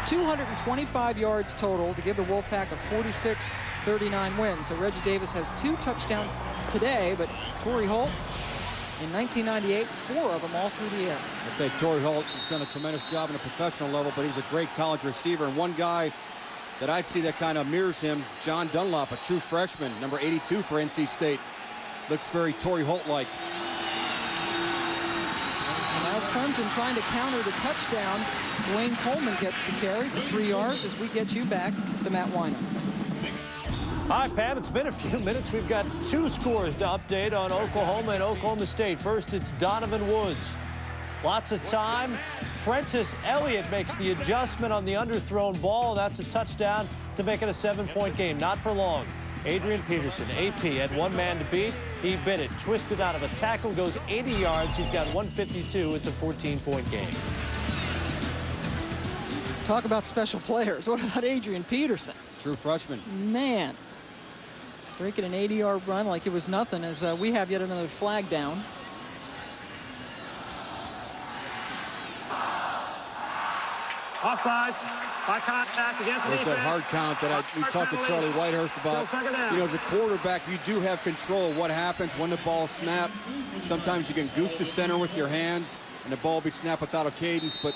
225 yards total to give the Wolfpack a 46-39 win. So Reggie Davis has 2 touchdowns today, but Torrey Holt in 1998, 4 of them all through the air. I'd say Torrey Holt has done a tremendous job on a professional level, but he was a great college receiver. And one guy that I see that kind of mirrors him, John Dunlop, a true freshman, number 82 for NC State. Looks very Torrey Holt-like. Now Clemson trying to counter the touchdown. Dwayne Coleman gets the carry for 3 yards as we get you back to Matt Weiner. Hi, Pam. It's been a few minutes. We've got 2 scores to update on Oklahoma and Oklahoma State. First, it's Donovan Woods. Lots of time. Prentice Elliott makes the adjustment on the underthrown ball. That's a touchdown to make it a 7-point game. Not for long. Adrian Peterson, AP, had 1 man to beat. He bit it, twisted out of a tackle, goes 80 yards. He's got 152. It's a 14-point game. Talk about special players. What about Adrian Peterson? True freshman. Man. Breaking an 80-yard run like it was nothing, as we have yet another flag down. Offsides. High contact against the There's defense. that hard count that we talked to Charlie Whitehurst about. As a quarterback, you do have control of what happens when the ball snapped. Sometimes you can goose to center with your hands, and the ball will be snapped without a cadence. But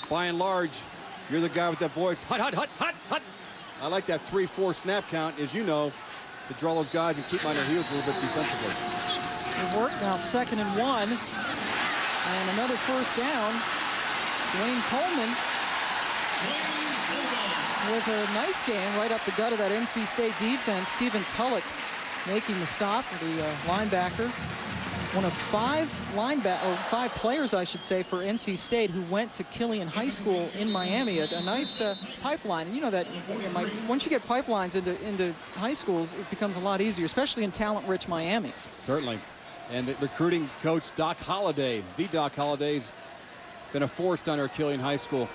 by and large, you're the guy with that voice. Hut, hut, hut, hut, hut. I like that 3-4 snap count, as you know, to draw those guys and keep them on their heels a little bit defensively. It worked. Now 2nd and 1. And another first down. Dwayne Coleman with a nice game right up the gut of that NC State defense. Stephen Tulloch making the stop for the linebacker. One of 5 players, I should say, for NC State who went to Killian High School in Miami. A nice pipeline. And you know that once you get pipelines into high schools, it becomes a lot easier, especially in talent-rich Miami. Certainly. And the recruiting coach, Doc Holliday, the Doc Holliday's been a force down there at Killian High School.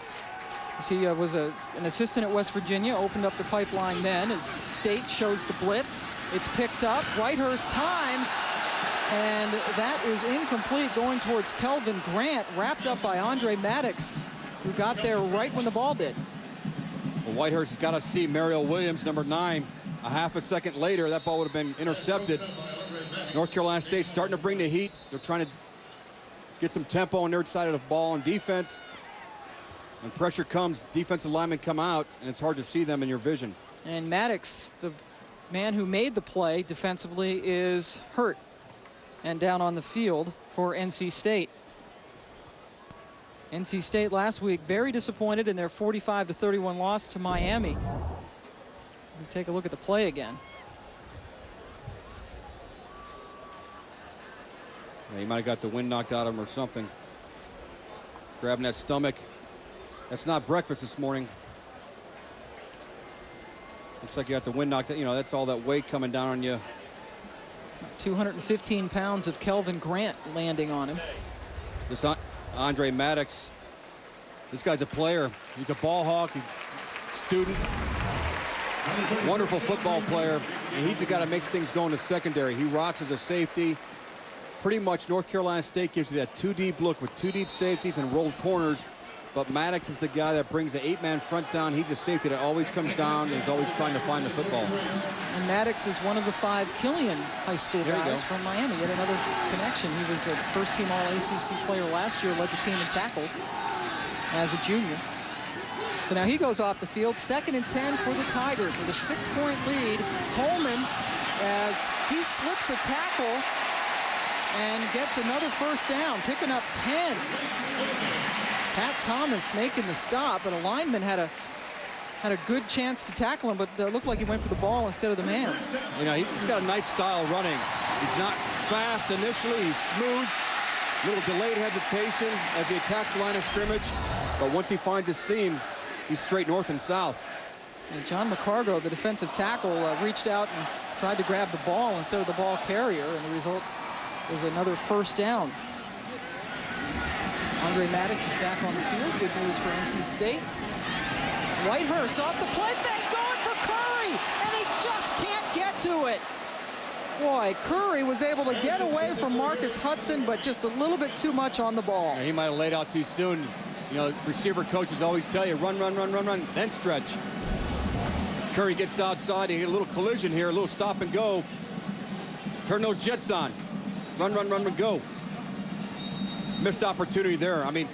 He was an assistant at West Virginia, opened up the pipeline then as State shows the blitz. It's picked up. Whitehurst time. And that is incomplete, going towards Kelvin Grant, wrapped up by Andre Maddox, who got there right when the ball did. Well, Whitehurst has got to see Mario Williams, number 9. A half a second later, that ball would have been intercepted. North Carolina State starting to bring the heat. They're trying to get some tempo on their side of the ball on defense. When pressure comes, defensive linemen come out, and it's hard to see them in your vision. And Maddox, the man who made the play defensively, is hurt and down on the field for NC State. NC State last week very disappointed in their 45-31 loss to Miami. We'll take a look at the play again. Yeah, he might have got the wind knocked out of him or something. Grabbing that stomach. That's not breakfast this morning. Looks like you got the wind knocked out. You know, that's all that weight coming down on you. 215 pounds of Kelvin Grant landing on him. This Andre Maddox, this guy's a player. He's a ball hawk, student, wonderful football player, and he's the guy that makes things go in the secondary. He rocks as a safety. Pretty much North Carolina State gives you that 2 deep look with 2 deep safeties and rolled corners. but Maddox is the guy that brings the 8-man front down. He's a safety that always comes down and is always trying to find the football. And Maddox is one of the 5 Killian High School guys from Miami. Yet another connection. He was a first-team All-ACC player last year, led the team in tackles as a junior. So now he goes off the field. 2nd and 10 for the Tigers with a 6-point lead. Coleman, as he slips a tackle and gets another first down, picking up 10. Pat Thomas making the stop, but a lineman had a good chance to tackle him, but it looked like he went for the ball instead of the man. You know, he's got a nice style running. He's not fast initially. He's smooth. Little delayed hesitation as he attacks the line of scrimmage. But once he finds his seam, he's straight north and south. And John McCargo, the defensive tackle, reached out and tried to grab the ball instead of the ball carrier, and the result is another first down. Andre Maddox is back on the field. Good news for NC State. Whitehurst off the play fake, going for Curry, and he just can't get to it. Boy, Curry was able to get away from Marcus Hudson, but just a little bit too much on the ball. He might have laid out too soon. You know, receiver coaches always tell you, run, run, run, run, run, then stretch. As Curry gets outside, he get a little collision here, a little stop and go. Turn those jets on. Run, run, run, and go. Missed opportunity there. I mean,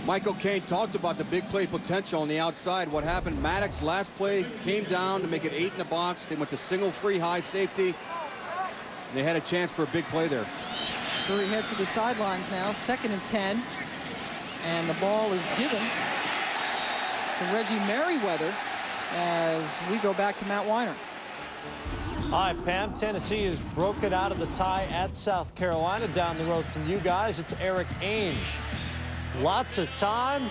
Michael Kane talked about the big play potential on the outside. What happened? Maddox last play came down to make it 8 in the box. They went to single free high safety. They had a chance for a big play there. Curry heads to the sidelines now. 2nd and 10. And the ball is given to Reggie Merriweather as we go back to Matt Weiner. Hi, Pam. Tennessee has broken out of the tie at South Carolina. Down the road from you guys, it's Eric Ainge. Lots of time.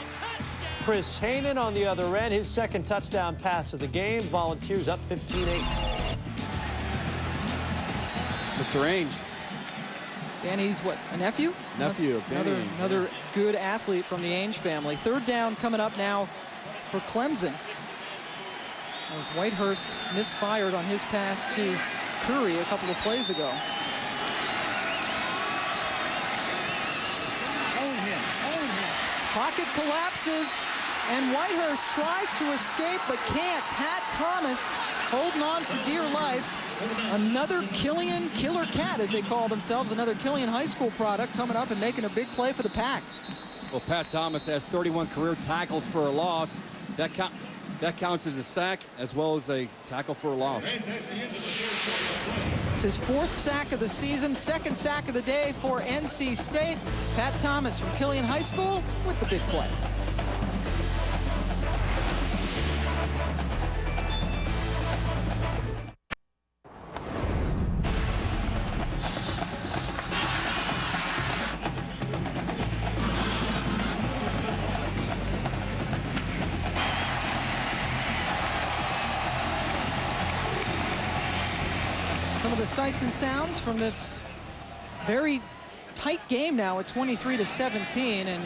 Chris Haynen on the other end. His 2nd touchdown pass of the game. Volunteers up 15-8. Mr. Ainge. Danny's what, a nephew? Nephew of Danny. Another good athlete from the Ainge family. 3rd down coming up now for Clemson, as Whitehurst misfired on his pass to Curry a couple of plays ago. Pocket collapses, and Whitehurst tries to escape but can't. Pat Thomas holding on for dear life. Another Killian Killer Cat, as they call themselves, another Killian High School product coming up and making a big play for the Pack. Well, Pat Thomas has 31 career tackles for a loss. That counts as a sack as well as a tackle for a loss. It's his 4th sack of the season, 2nd sack of the day for NC State. Pat Thomas from Killian High School with the big play. Some of the sights and sounds from this very tight game now at 23-17, and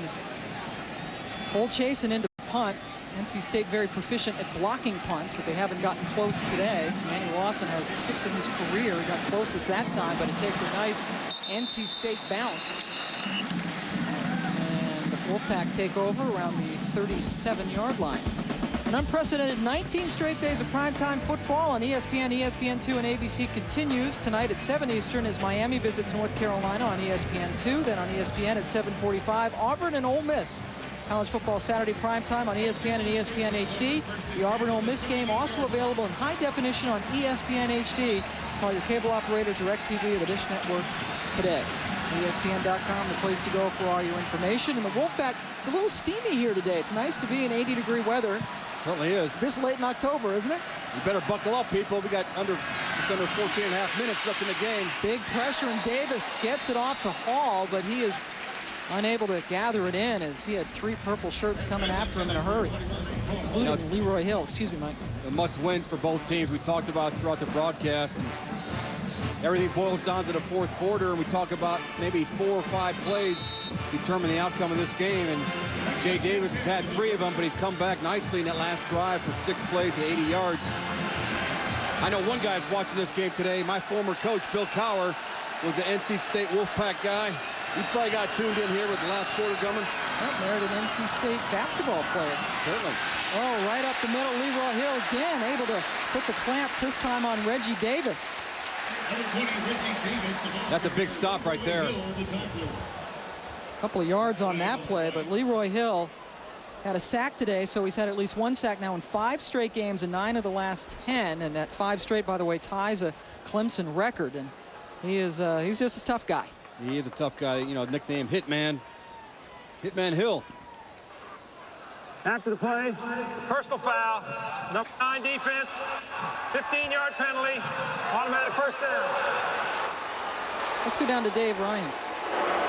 Cole chasing into punt. NC State very proficient at blocking punts, but they haven't gotten close today. Manny Lawson has 6 in his career. He got closest that time, but it takes a nice NC State bounce. And the Wolfpack take over around the 37-yard line. An unprecedented 19 straight days of primetime football on ESPN, ESPN2, and ABC continues tonight at 7 Eastern as Miami visits North Carolina on ESPN2. Then on ESPN at 7:45, Auburn and Ole Miss. College football Saturday primetime on ESPN and ESPN HD. The Auburn-Ole Miss game also available in high definition on ESPN HD. Call your cable operator, DirecTV, or the Dish Network today. ESPN.com, the place to go for all your information. And the Wolfpack, it's a little steamy here today. It's nice to be in 80-degree weather. Certainly is. This late in October, isn't it? You better buckle up, people. We got just under 14.5 minutes left in the game. Big pressure, and Davis gets it off to Hall, but he is unable to gather it in as he had 3 purple shirts coming after him in a hurry, including Leroy Hill. Excuse me, Mike. The must-wins for both teams we talked about throughout the broadcast. And everything boils down to the 4th quarter, and we talk about maybe 4 or 5 plays determine the outcome of this game. And Jay Davis has had 3 of them, but he's come back nicely in that last drive for 6 plays at 80 yards. I know one guy's watching this game today. My former coach, Bill Cowher, was the NC State Wolfpack guy. He's probably got tuned in here with the last quarter coming. Well, married an NC State basketball player. Certainly. Oh, right up the middle, Leroy Hill again, able to put the clamps this time on Reggie Davis. That's a big stop right there. A couple of yards on that play, but Leroy Hill had a sack today, so he's had at least one sack now in 5 straight games and 9 of the last 10. And that 5 straight, by the way, ties a Clemson record. And he's just a tough guy. He is a tough guy, you know, nicknamed Hitman. Hitman Hill. After the play, personal foul, number 9 defense, 15-yard penalty, automatic first down. Let's go down to Dave Ryan.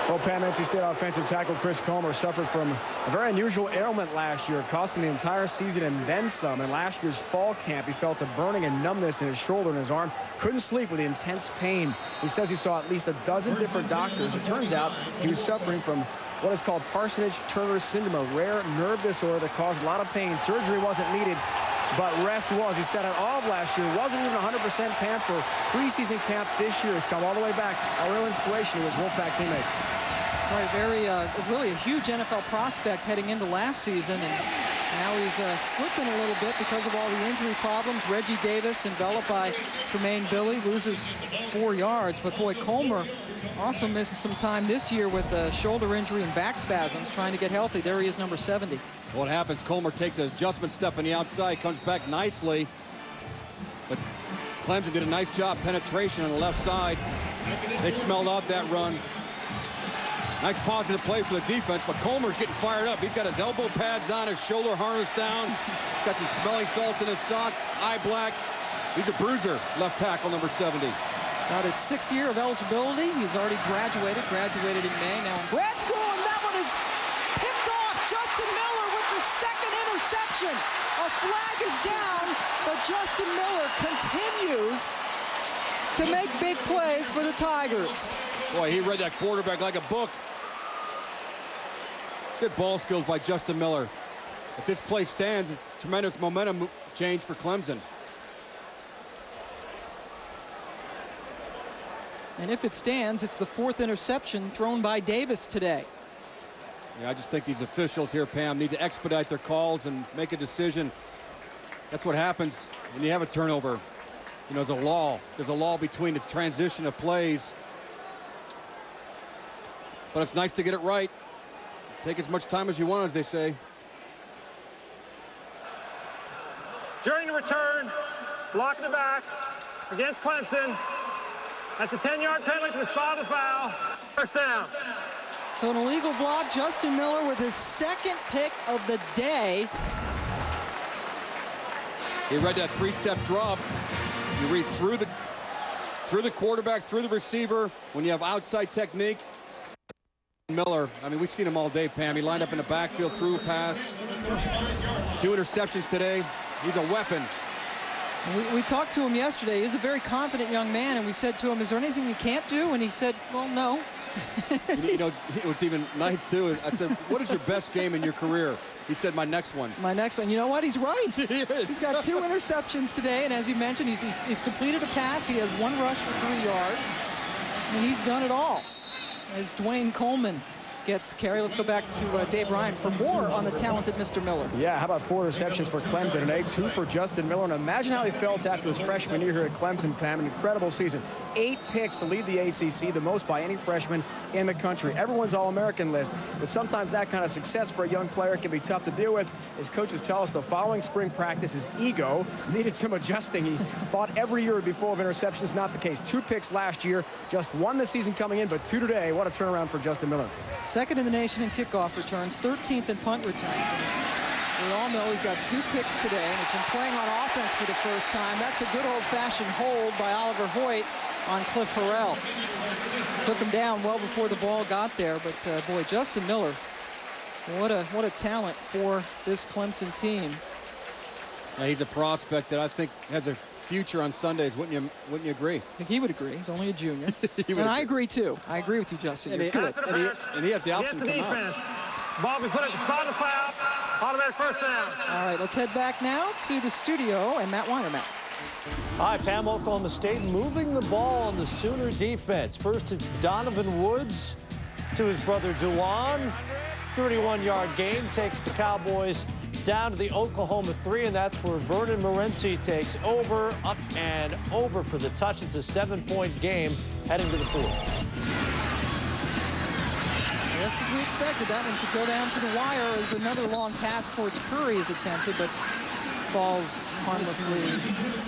Well, Pam, NC State offensive tackle Chris Comer suffered from a very unusual ailment last year, costing the entire season and then some. In last year's fall camp, he felt a burning and numbness in his shoulder and his arm. Couldn't sleep with the intense pain. He says he saw at least a dozen different doctors. It turns out he was suffering from what is called Parsonage-Turner syndrome, a rare nerve disorder that caused a lot of pain. Surgery wasn't needed, but rest was. He said it all of last year. Wasn't even 100% Pam for preseason camp this year. He's come all the way back. A real inspiration to his Wolfpack teammates. Right, really a huge NFL prospect heading into last season, and now he's slipping a little bit because of all the injury problems. Reggie Davis, enveloped by Tremaine Billy, loses 4 yards. But boy, Comer also missed some time this year with a shoulder injury and back spasms, trying to get healthy. There he is, number 70. What happens? Comer takes an adjustment step on the outside, comes back nicely. But Clemson did a nice job penetration on the left side. They smelled out that run. Nice positive play for the defense, but Comer's getting fired up. He's got his elbow pads on, his shoulder harness down. Got some smelling salts in his sock, eye black. He's a bruiser, left tackle, number 70. Got his 6th year of eligibility. He's already graduated in May. Now in grad school, and that one is picked off. Justin Miller with the 2nd interception. A flag is down, but Justin Miller continues to make big plays for the Tigers. Boy, he read that quarterback like a book. Good ball skills by Justin Miller. If this play stands, it's a tremendous momentum change for Clemson. And if it stands, it's the 4th interception thrown by Davis today. Yeah, I just think these officials here, Pam, need to expedite their calls and make a decision. That's what happens when you have a turnover. You know, there's a law. There's a law between the transition of plays. But it's nice to get it right. Take as much time as you want, as they say. During the return, block in the back against Clemson. That's a 10-yard penalty for the spot of the foul. First down. So an illegal block. Justin Miller with his 2nd pick of the day. He read that 3-step drop. You read through the quarterback, through the receiver. When you have outside technique, Miller, I mean, we've seen him all day, Pam. He lined up in the backfield, threw a pass. 2 interceptions today. He's a weapon. We talked to him yesterday. He's a very confident young man, and we said to him, is there anything you can't do? And he said, well, no. You know, it was even nice, too. I said, what is your best game in your career? He said, my next one. My next one. You know what? He's right. He is. He's got 2 interceptions today, and as you mentioned, he's completed a pass. He has 1 rush for 3 yards. I mean, he's done it all. As Dwayne Coleman gets the carry. Let's go back to Dave Ryan for more on the talented Mr. Miller. Yeah, how about 4 receptions for Clemson today, 2 for Justin Miller. And imagine how he felt after his freshman year here at Clemson, Pam. An incredible season. 8 picks to lead the ACC, the most by any freshman in the country. Everyone's All-American list, but sometimes that kind of success for a young player can be tough to deal with. As coaches tell us, the following spring practice, his ego needed some adjusting. He thought every year would be full of interceptions. Not the case. 2 picks last year, just 1 this season coming in, but 2 today. What a turnaround for Justin Miller. 2nd in the nation in kickoff returns, 13th in punt returns. And we all know he's got 2 picks today, and he's been playing on offense for the first time. That's a good old-fashioned hold by Oliver Hoyt on Cliff Harrell. Took him down well before the ball got there, but boy, Justin Miller, what a talent for this Clemson team. Yeah, he's a prospect that I think has a future on Sundays. Wouldn't you agree? I think he would agree. He's only a junior. And I agree too. I agree with you, Justin. You're good. And he has the option to come defense. out. Ball be put at the spot of the foul. Automatic first down. All right, let's head back now to the studio and Matt Weiner. Matt. Hi, Pam. Oklahoma State moving the ball on the Sooner defense. First, it's Donovan Woods. to his brother Duan. 31-yard gain takes the Cowboys down to the Oklahoma 3, and that's where Vernon Morency takes over, up and over for the touch. It's a 7-point game heading to the fourth. Just as we expected, that one could go down to the wire as another long pass towards Curry is attempted, but falls harmlessly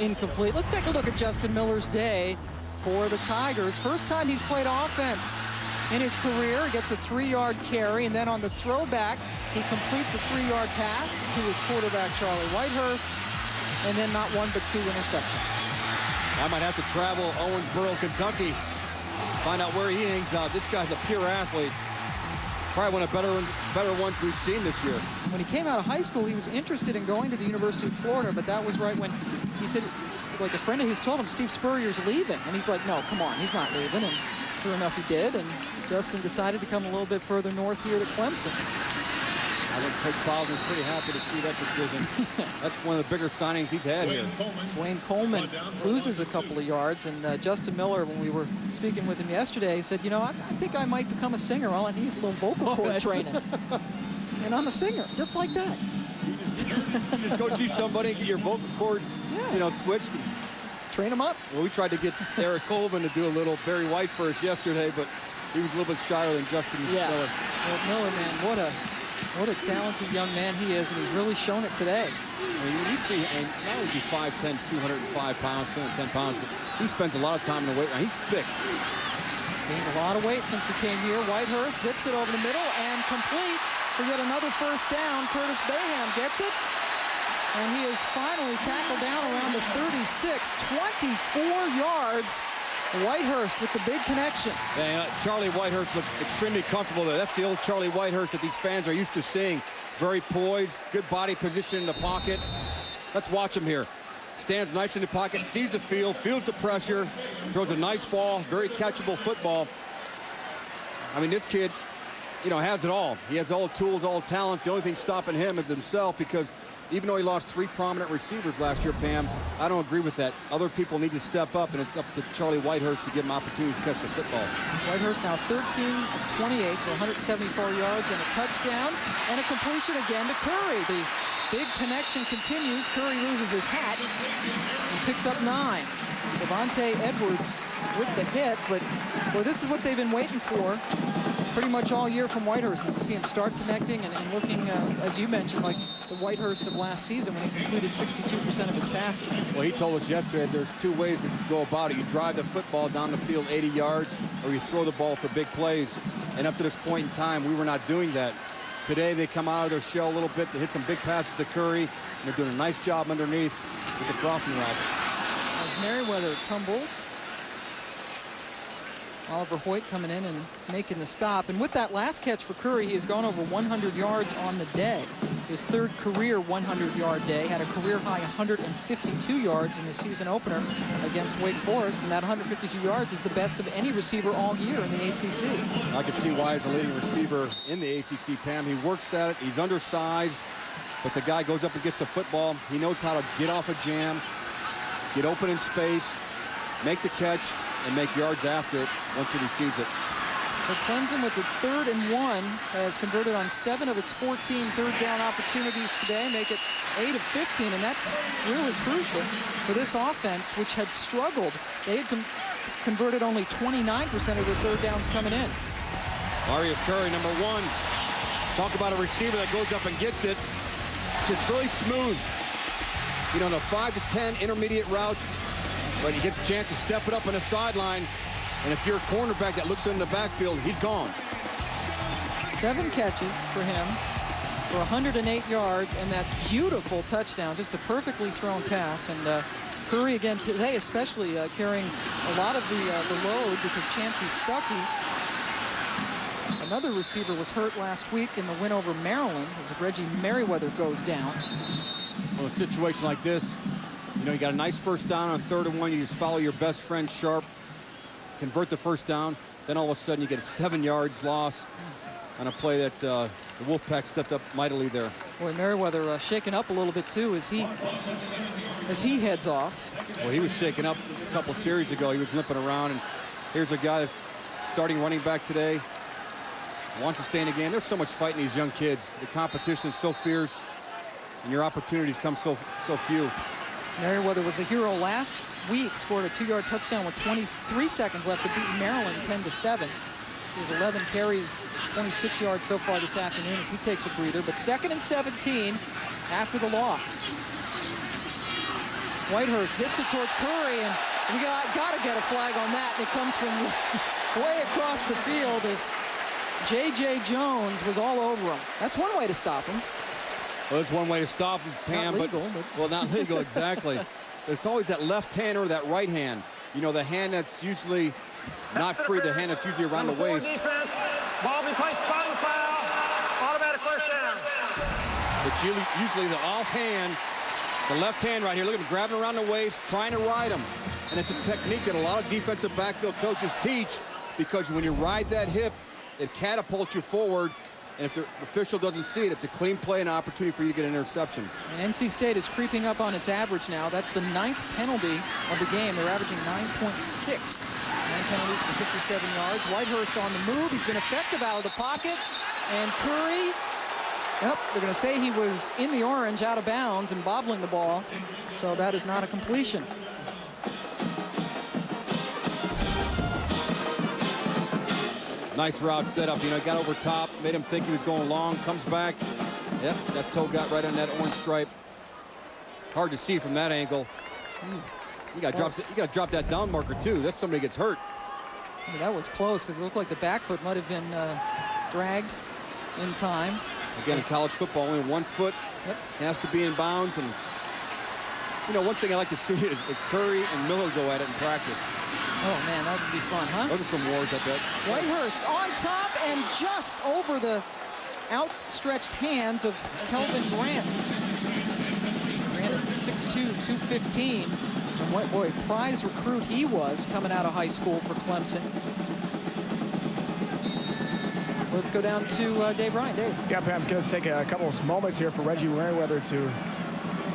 incomplete. Let's take a look at Justin Miller's day for the Tigers. First time he's played offense in his career. He gets a 3-yard carry, and then on the throwback, he completes a 3-yard pass to his quarterback, Charlie Whitehurst, and then not 1 but 2 interceptions. I might have to travel Owensboro, Kentucky, find out where he hangs out. This guy's a pure athlete. Probably one of the better ones we've seen this year. When he came out of high school, he was interested in going to the University of Florida, but that was right when he said, like a friend of his told him, Steve Spurrier's leaving. And he's like, no, come on, he's not leaving. And sure enough, he did. And Justin decided to come a little bit further north here to Clemson. I think Coach Baldwin's pretty happy to see that decision. That's one of the bigger signings he's had here. Dwayne Coleman loses a couple of yards, and Justin Miller, when we were speaking with him yesterday, he said, you know, I think I might become a singer. All I need is a little vocal cord training. And I'm a singer, just like that. You just go see somebody and get your vocal cords, you know, switched. And train them up. Well, we tried to get Eric Coleman to do a little Barry White first yesterday, but he was a little bit shyer than Justin Miller. Well, Miller, man, what a talented young man he is, and he's really shown it today. I mean, you see, and not only is he 5'10", 205 pounds, 210 pounds, but he spends a lot of time in the weight room. He's thick. Gained a lot of weight since he came here. Whitehurst zips it over the middle and complete for yet another first down. Curtis Bayham gets it, and he is finally tackled down around the 36, 24 yards. Whitehurst with the big connection. Yeah, Charlie Whitehurst looked extremely comfortable there. That's the old Charlie Whitehurst that these fans are used to seeing. Very poised, good body position in the pocket. Let's watch him here. Stands nice in the pocket, sees the field, feels the pressure, throws a nice ball, very catchable football. I mean, this kid, you know, has it all. He has all the tools, all the talents. The only thing stopping him is himself, because even though he lost 3 prominent receivers last year, Pam, I don't agree with that. Other people need to step up, and it's up to Charlie Whitehurst to give him opportunities to catch the football. Whitehurst now 13 of 28 for 174 yards and a touchdown, and a completion again to Curry. The big connection continues. Curry loses his hat and picks up 9. Devontae Edwards with the hit, but well, this is what they've been waiting for pretty much all year from Whitehurst, is to see him start connecting and looking, as you mentioned, like the Whitehurst of last season when he completed 62% of his passes. Well, he told us yesterday there's 2 ways to go about it. You drive the football down the field 80 yards, or you throw the ball for big plays. And up to this point in time, we were not doing that. Today, they come out of their shell a little bit. They hit some big passes to Curry, and they're doing a nice job underneath with the crossing route. As Merriweather tumbles, Oliver Hoyt coming in and making the stop. And with that last catch for Curry, he has gone over 100 yards on the day. His 3rd career 100-yard day. Had a career-high 152 yards in the season opener against Wake Forest. And that 152 yards is the best of any receiver all year in the ACC. I can see why he's a leading receiver in the ACC, Pam. He works at it. He's undersized. But the guy goes up and gets the football. He knows how to get off a jam, get open in space, make the catch, and make yards after it once he receives it. For Clemson, with the 3rd and 1, has converted on 7 of its 14 third down opportunities today, make it 8 of 15, and that's really crucial for this offense, which had struggled. They had converted only 29% of their third downs coming in. Marius Curry, number 1. Talk about a receiver that goes up and gets it. Just really smooth. You know, the 5 to 10 intermediate routes, but he gets a chance to step it up on the sideline. And if you're a cornerback that looks in the backfield, he's gone. 7 catches for him for 108 yards and that beautiful touchdown, just a perfectly thrown pass. And Curry again today, especially carrying a lot of the load because Chancey Stuckey, another receiver, was hurt last week in the win over Maryland as Reggie Merriweather goes down. Well, a situation like this, you know, you got a nice first down on 3rd and 1. You just follow your best friend sharp, convert the first down. Then all of a sudden you get a 7 yards loss on a play that the Wolfpack stepped up mightily there. Boy, Merriweather shaken up a little bit too as he heads off. Well, he was shaken up a couple series ago. He was limping around, and here's a guy that's starting running back today. wants to stay in the game. There's so much fight in these young kids. The competition is so fierce, and your opportunities come so few. Merriweather was a hero last week, scored a 2-yard touchdown with 23 seconds left to beat Maryland 10-7. He has 11 carries, 26 yards so far this afternoon as he takes a breather. But 2nd and 17 after the loss. Whitehurst zips it towards Curry, and we got to get a flag on that. And it comes from way across the field as J.J. Jones was all over him. That's one way to stop him. Well, there's one way to stop him, Pam. Not legal, but well, not legal, exactly. It's always that left hand or that right hand. You know, the hand that's usually not free, the hand that's usually around the waist. Defense. Ball be placed spot the foul. Automatic first down. But usually the off hand, the left hand right here, look at him grabbing around the waist, trying to ride him. And it's a technique that a lot of defensive backfield coaches teach, because when you ride that hip, it catapults you forward. And if the official doesn't see it, it's a clean play and an opportunity for you to get an interception. And NC State is creeping up on its average now. That's the 9th penalty of the game. They're averaging 9.6. 9 penalties for 57 yards. Whitehurst on the move. He's been effective out of the pocket. And Curry, yep, they're going to say he was in the orange, out of bounds, and bobbling the ball. So that is not a completion. Nice route set up. You know, got over top, made him think he was going long, comes back. Yep, that toe got right on that orange stripe. Hard to see from that angle. You got to drop that down marker too. That's somebody gets hurt. I mean, that was close because it looked like the back foot might have been dragged in time. Again, in college football, only 1 foot has to be in bounds. And you know, one thing I like to see is Curry and Miller go at it in practice. Oh, man, that would be fun, huh? Those are some wars, I bet. Whitehurst on top and just over the outstretched hands of Kelvin Grant. Grant at 6'2", 215. And what, boy, prize recruit he was coming out of high school for Clemson. Let's go down to Dave Ryan. Dave. Yeah, Pam's going to take a couple of moments here for Reggie Merriweather to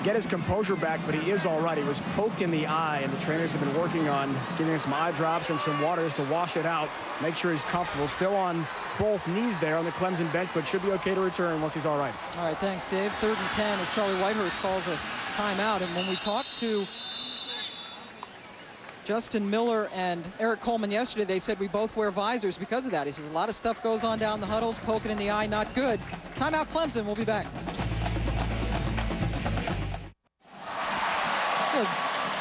get his composure back, but he is all right. He was poked in the eye, and the trainers have been working on giving him some eye drops and some waters to wash it out, make sure he's comfortable. Still on both knees there on the Clemson bench, but should be okay to return once he's all right. All right, thanks, Dave. 3rd and 10 as Charlie Whitehurst calls a timeout. And when we talked to Justin Miller and Eric Coleman yesterday, they said we both wear visors because of that. He says a lot of stuff goes on down the huddles, poking in the eye, not good. Timeout, Clemson. We'll be back. A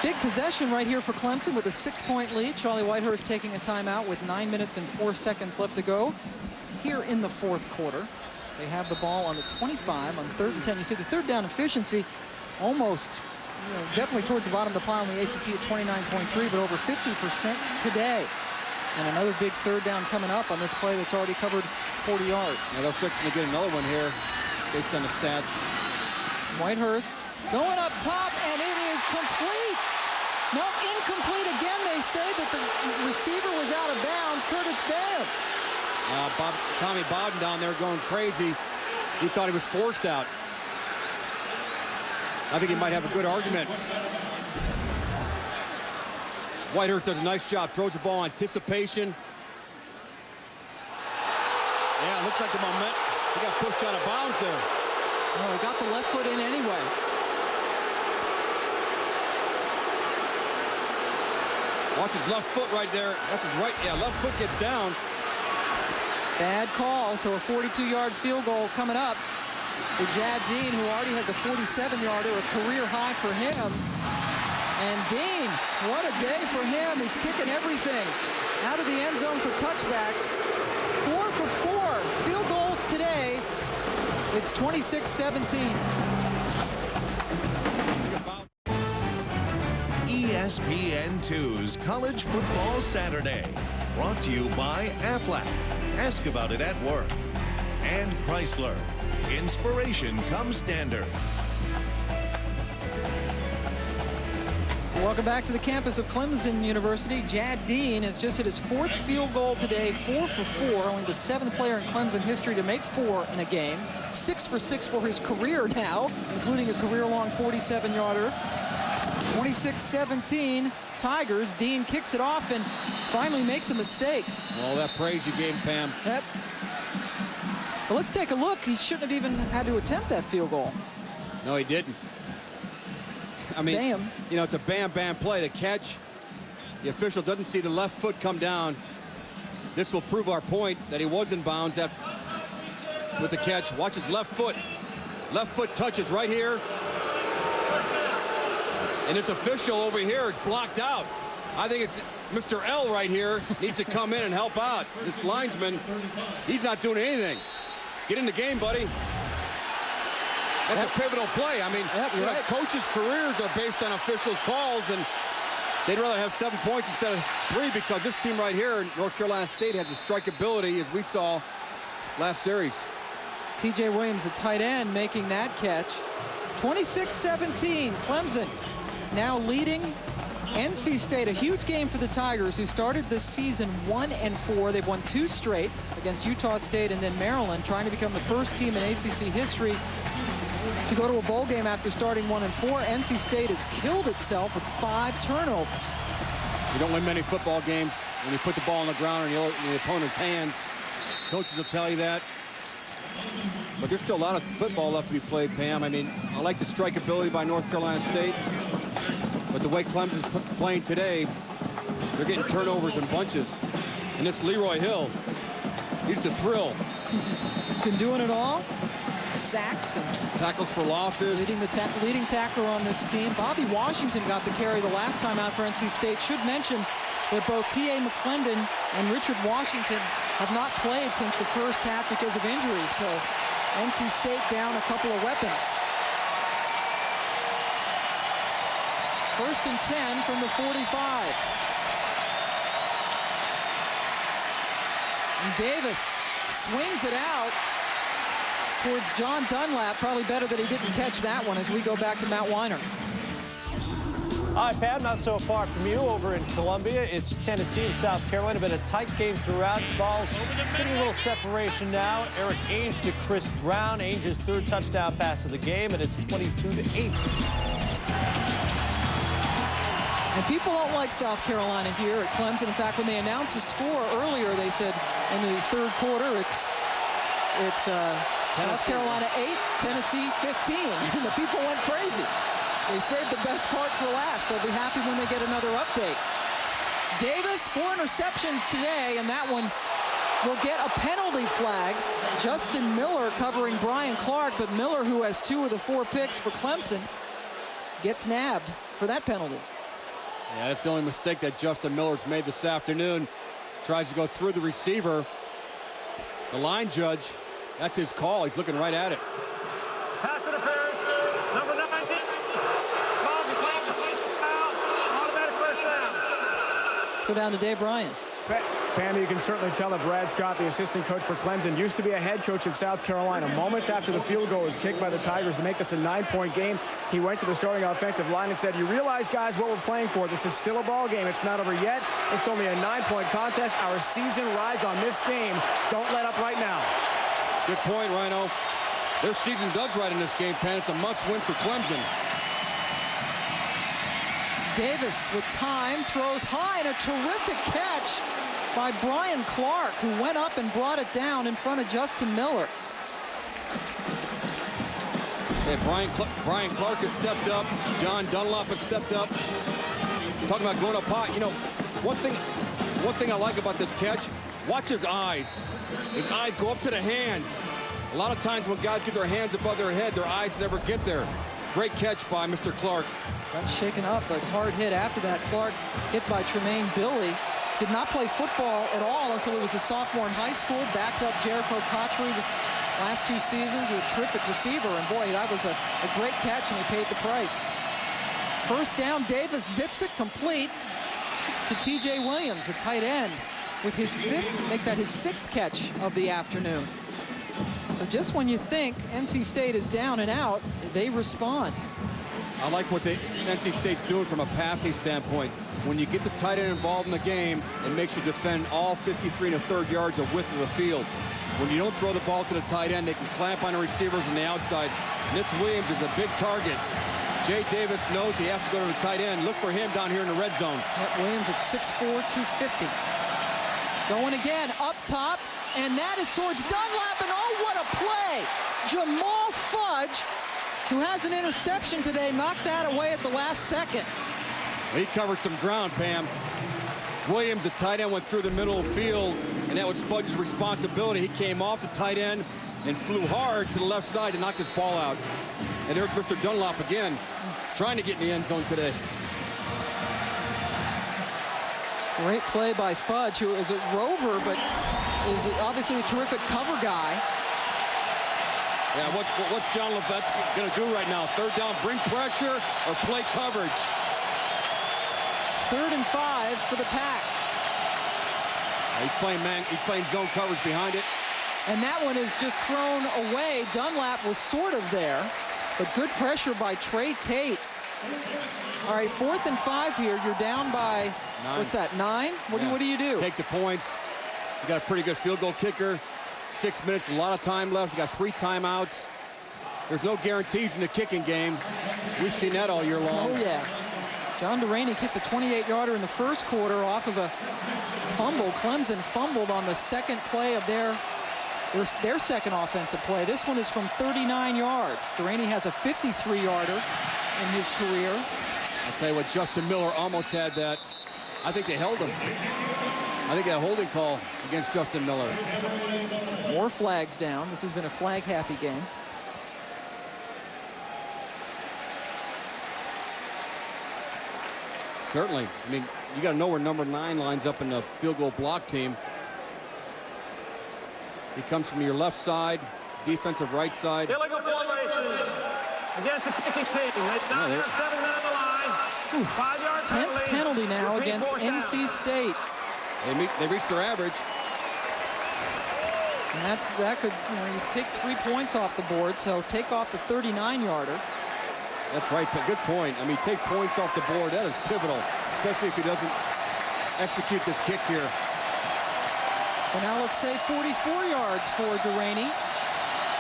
big possession right here for Clemson with a 6-point lead. Charlie Whitehurst taking a timeout with 9 minutes and 4 seconds left to go here in the 4th quarter. They have the ball on the 25 on 3rd and 10. You see the 3rd down efficiency almost, definitely towards the bottom of the pile in the ACC at 29.3, but over 50% today. And another big 3rd down coming up on this play that's already covered 40 yards. Yeah, they're fixing to get another one here based on the stats. Whitehurst going up top, and it is complete. No, incomplete again. They say that the receiver was out of bounds. Curtis Bebb. Tommy Bowden down there going crazy. He thought he was forced out. I think he might have a good argument. Whitehurst does a nice job. Throws the ball, anticipation. Yeah, it looks like the moment. He got pushed out of bounds there. Oh, he got the left foot in anyway. Watch his left foot right there. That's his right. Yeah, left foot gets down. Bad call. So a 42-yard field goal coming up for Jad Dean, who already has a 47-yarder, a career high for him. And Dean, what a day for him. He's kicking everything out of the end zone for touchbacks. 4 for 4 field goals today. It's 26-17. ESPN2's College Football Saturday, brought to you by Aflac. Ask about it at work. And Chrysler. Inspiration comes standard. Welcome back to the campus of Clemson University. Jad Dean has just hit his 4th field goal today, 4 for 4, only the 7th player in Clemson history to make 4 in a game. 6 for 6 for his career now, including a career-long 47-yarder. 26-17, Tigers. Dean kicks it off and finally makes a mistake. Well, that praise you gave him, Pam. Yep. But let's take a look. He shouldn't have even had to attempt that field goal. No, he didn't. I mean, Bam. you know, it's a bam play. The catch, the official doesn't see the left foot come down. This will prove our point that he was in bounds with the catch. Watch his left foot. Left foot touches right here. And this official over here is blocked out. I think it's Mr. L right here needs to come in and help out. This linesman, he's not doing anything. Get in the game, buddy. That's a pivotal play. I mean, you know, coaches' careers are based on officials' calls, and they'd rather have 7 points instead of 3 because this team right here, North Carolina State, has the strikeability as we saw last series. TJ Williams, a tight end, making that catch. 26-17, Clemson now leading NC State. A huge game for the Tigers, who started this season 1-4. They've won 2 straight against Utah State and then Maryland, trying to become the first team in ACC history to go to a bowl game after starting 1-4. NC State has killed itself with 5 turnovers. You don't win many football games when you put the ball on the ground in the opponent's hands. Coaches will tell you that. But there's still a lot of football left to be played, Pam. I mean, I like the strikeability by North Carolina State. But the way Clemson's playing today, they're getting turnovers in bunches. And this Leroy Hill, he's the thrill. He's been doing it all. Sacks and tackles for losses. Leading tackler on this team. Bobby Washington got the carry the last time out for NC State. Should mention that both T.A. McClendon and Richard Washington have not played since the first half because of injuries. So NC State down a couple of weapons. 1st and 10 from the 45. And Davis swings it out towards John Dunlap. Probably better that he didn't catch that one as we go back to Matt Weiner. Hi, Pat. Not so far from you over in Columbia. It's Tennessee and South Carolina. Been a tight game throughout. Balls getting a little separation now. Eric Ainge to Chris Brown. Ainge's 3rd touchdown pass of the game, and it's 22-8. And people don't like South Carolina here at Clemson. In fact, when they announced the score earlier, they said in the 3rd quarter, it's South Carolina 8, Tennessee 15. And the people went crazy. They saved the best part for last. They'll be happy when they get another update. Davis, 4 interceptions today, and that one will get a penalty flag. Justin Miller covering Brian Clark, but Miller, who has 2 of the 4 picks for Clemson, gets nabbed for that penalty. Yeah, that's the only mistake that Justin Miller's made this afternoon. Tries to go through the receiver. The line judge, that's his call. He's looking right at it. Pass interference, number 9. Automatic first down. Let's go down to Dave Ryan. Pam, you can certainly tell that Brad Scott, the assistant coach for Clemson, used to be a head coach at South Carolina. Moments after the field goal was kicked by the Tigers to make this a 9-point game, he went to the starting offensive line and said, "You realize, guys, what we're playing for. This is still a ball game. It's not over yet. It's only a 9-point contest. Our season rides on this game. Don't let up right now." Good point, Rhino. Their season does ride in this game, Penn. It's a must-win for Clemson. Davis with time, throws high, and a terrific catch by Brian Clark, who went up and brought it down in front of Justin Miller. Hey, Brian Clark has stepped up. John Dunlap has stepped up. Talking about going up high. You know, one thing I like about this catch, watch his eyes. His eyes go up to the hands. A lot of times when guys get their hands above their head, their eyes never get there. Great catch by Mr. Clark. Got shaken up, but hard hit after that. Clark hit by Tremaine Billy. Did not play football at all until he was a sophomore in high school. Backed up Jericho Cotchery the last 2 seasons. A terrific receiver, and boy, that was a great catch, and he paid the price. 1st down, Davis zips it complete to TJ Williams, the tight end, with his 5th, make that his 6th catch of the afternoon. So just when you think NC State is down and out, they respond. I like what NC State's doing from a passing standpoint. When you get the tight end involved in the game, it makes you defend all 53 1/3 yards of width of the field. When you don't throw the ball to the tight end, they can clamp on the receivers on the outside. This Williams is a big target. Jay Davis knows he has to go to the tight end. Look for him down here in the red zone. Williams at 6'4", 250. Going again, up top, and that is towards Dunlap, and oh, what a play! Jamal Fudge, who has an interception today, knocked that away at the last second. He covered some ground, Pam. Williams, the tight end, went through the middle of the field, and that was Fudge's responsibility. He came off the tight end and flew hard to the left side to knock this ball out. And there's Mr. Dunlap again, trying to get in the end zone today. Great play by Fudge, who is a rover, but is obviously a terrific cover guy. Yeah, what's John Levette going to do right now? Third down, bring pressure or play coverage? 3rd and 5 for the Pack. He's playing zone coverage behind it. And that one is just thrown away. Dunlap was sort of there, but good pressure by Trey Tate. All right, 4th and 5 here. You're down by, 9. What's that, 9? What do you do? Take the points. You got a pretty good field goal kicker. 6 minutes, a lot of time left. You got 3 timeouts. There's no guarantees in the kicking game. We've seen that all year long. Oh, yeah. John Deraney kicked a 28-yarder in the first quarter off of a fumble. Clemson fumbled on the second play of their second offensive play. This one is from 39 yards. Deraney has a 53-yarder in his career. I'll tell you what, Justin Miller almost had that. I think they held him. I think that holding call against Justin Miller. More flags down. This has been a flag-happy game. Certainly. I mean, you got to know where number 9 lines up in the field goal block team. He comes from your left side, defensive right side. Illegal formation against a kicking team. It's down here, 7 men on the line. 5-yard penalty. 10th penalty now Repeat against 4th down. NC State. They reached their average. And that could, you take 3 points off the board, so take off the 39-yarder. That's right, but good point. I mean, take points off the board. That is pivotal, especially if he doesn't execute this kick here. So now let's say 44 yards for Deraney.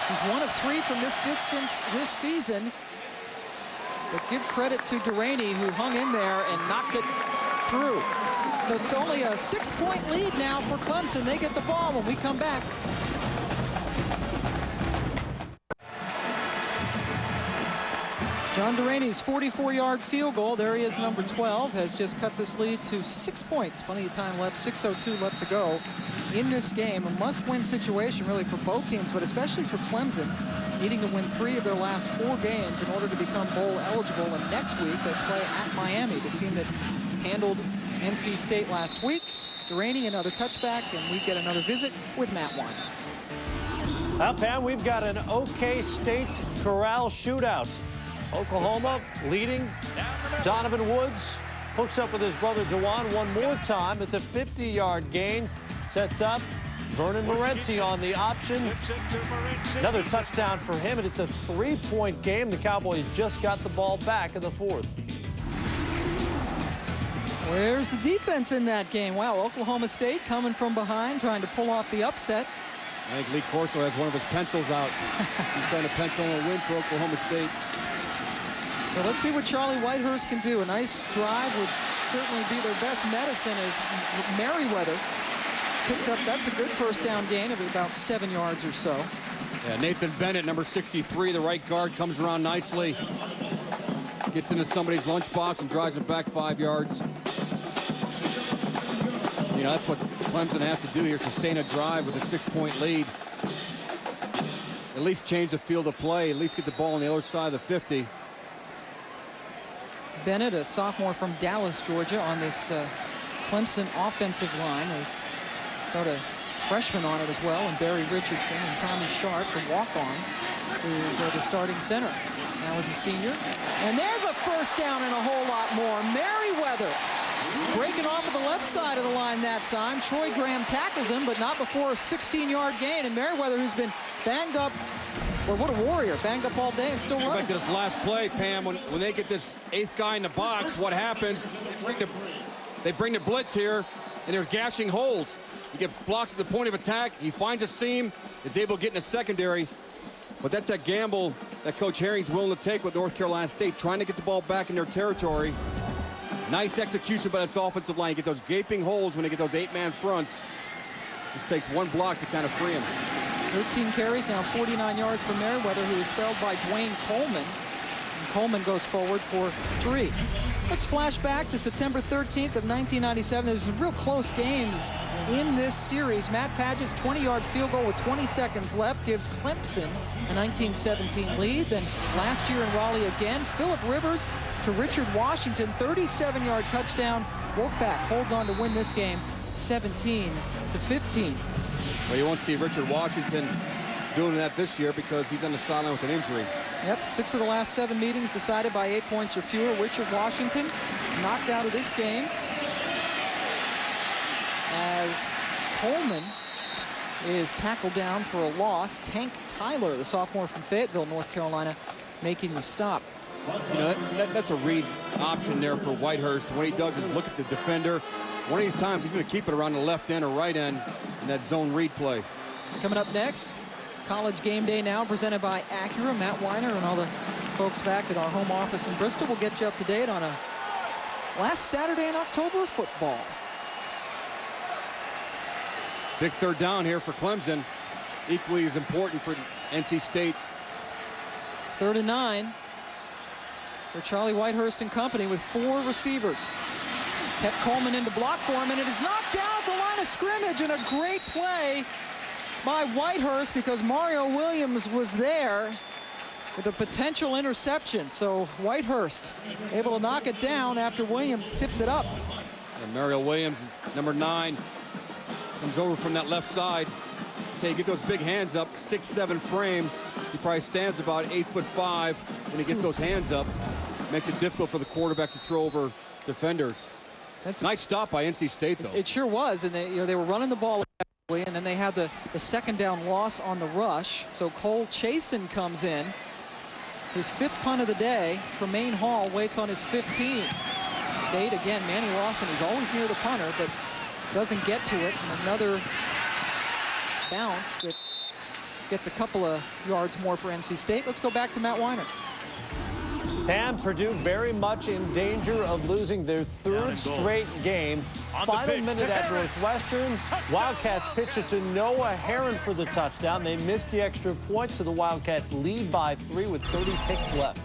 He's 1 of 3 from this distance this season. But give credit to Deraney, who hung in there and knocked it through. So it's only a 6-point lead now for Clemson. They get the ball when we come back. John Deraney's 44-yard field goal. There he is, number 12, has just cut this lead to 6 points. Plenty of time left, 6:02 left to go in this game. A must-win situation, really, for both teams, but especially for Clemson, needing to win 3 of their last 4 games in order to become bowl eligible. And next week, they play at Miami, the team that handled NC State last week. Deraney, another touchback, and we get another visit with Matt Wine. Well, Pam, we've got an OK State corral shootout. Oklahoma leading. Donovan Woods hooks up with his brother Jawan one more time. It's a 50-yard gain. Sets up Vernon Morency on the option. Another touchdown for him, and it's a 3-point game. The Cowboys just got the ball back in the 4th. Where's the defense in that game? Wow, Oklahoma State coming from behind, trying to pull off the upset. I think Lee Corso has one of his pencils out. He's trying to pencil a win for Oklahoma State. So let's see what Charlie Whitehurst can do. A nice drive would certainly be their best medicine as Merriweather picks up. That's a good first down gain of about 7 yards or so. Yeah, Nathan Bennett, number 63, the right guard, comes around nicely. Gets into somebody's lunchbox and drives it back 5 yards. You know, that's what Clemson has to do here, sustain a drive with a 6-point lead. At least change the field of play, at least get the ball on the other side of the 50. Bennett, a sophomore from Dallas, Georgia, on this Clemson offensive line. They start a freshman on it as well, and Barry Richardson and Tommy Sharp, the walk-on, is the starting center. Now as a senior. And there's a first down and a whole lot more. Merriweather breaking off of the left side of the line that time. Troy Graham tackles him, but not before a 16-yard gain. And Merriweather, who's been banged up, or what a warrior, banged up all day and still running. Back to this last play, Pam, when they get this 8th guy in the box, what happens? They bring the blitz here, and there's gashing holes. He gets blocks at the point of attack. He finds a seam, is able to get in the secondary. But that's that gamble that Coach Herring's willing to take with North Carolina State, trying to get the ball back in their territory. Nice execution by this offensive line. You get those gaping holes when they get those 8-man fronts. Just takes one block to kind of free him. 13 carries, now 49 yards for Merriweather, who is spelled by Dwayne Coleman. And Coleman goes forward for 3. Let's flash back to September 13th of 1997. There's some real close games in this series. Matt Padgett's 20-yard field goal with 20 seconds left gives Clemson a 19-17 lead. Then last year in Raleigh again, Phillip Rivers to Richard Washington, 37-yard touchdown. Wolfpack holds on to win this game 17-15. Well, you won't see Richard Washington doing that this year because he's on the sideline with an injury. Yep, 6 of the last 7 meetings decided by 8 points or fewer. Richard Washington knocked out of this game as Coleman is tackled down for a loss. Tank Tyler, the sophomore from Fayetteville, North Carolina, making the stop. You know, that's a read option there for Whitehurst. What he does is look at the defender. One of these times he's going to keep it around the left end or right end in that zone read play. Coming up next, College Game Day Now, presented by Acura. Matt Weiner and all the folks back at our home office in Bristol will get you up to date on a last Saturday in October football. Big third down here for Clemson. Equally as important for NC State. 3rd and 9 for Charlie Whitehurst and company with 4 receivers. Kept Coleman into block for him, and it is knocked down at the line of scrimmage, and a great play by Whitehurst because Mario Williams was there with a potential interception. So Whitehurst able to knock it down after Williams tipped it up. And Mario Williams, number 9, comes over from that left side. Until you get those big hands up, 6'7" frame. He probably stands about 8'5" when he gets those hands up. Makes it difficult for the quarterbacks to throw over defenders. That's a nice stop by NC State, though. It sure was, and they were running the ball effectively, and then they had the second down loss on the rush. So Cole Chasen comes in. His 5th punt of the day. Tremaine Hall waits on his 15. State, again, Manny Lawson is always near the punter, but doesn't get to it. And another bounce that gets a couple of yards more for NC State. Let's go back to Matt Weiner. And Purdue very much in danger of losing their 3rd straight game. Final minute at Northwestern. Wildcats pitch it to Noah Herron for the touchdown. They missed the extra point, so the Wildcats lead by 3 with 30 ticks left.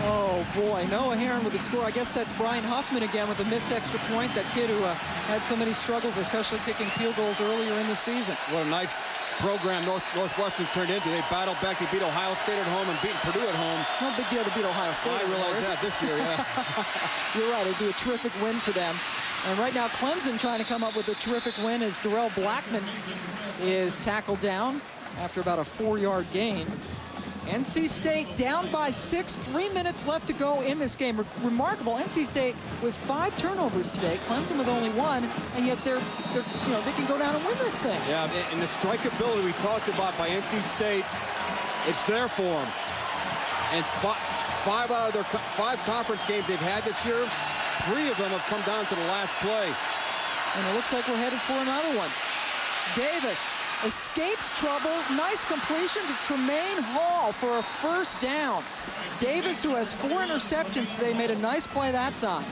Oh boy, Noah Herron with the score. I guess that's Brian Huffman again with a missed extra point. That kid who had so many struggles, especially kicking field goals earlier in the season. What a nice program Northwestern turned into. They battled back. They beat Ohio State at home and beat Purdue at home. It's no big deal to beat Ohio State. I realize that this year, yeah. You're right. It'd be a terrific win for them. And right now, Clemson trying to come up with a terrific win as Darrell Blackman is tackled down after about a 4-yard gain. NC State down by 6, 3 minutes left to go in this game. Remarkable. NC State with 5 turnovers today. Clemson with only 1, and yet they can go down and win this thing. Yeah, and the strikeability we talked about by NC State, it's there for them. And 5 out of their 5 conference games they've had this year, 3 of them have come down to the last play. And it looks like we're headed for another one. Davis escapes trouble. Nice completion to Tremaine Hall for a 1st down. Davis, who has 4 interceptions today, made a nice play that time.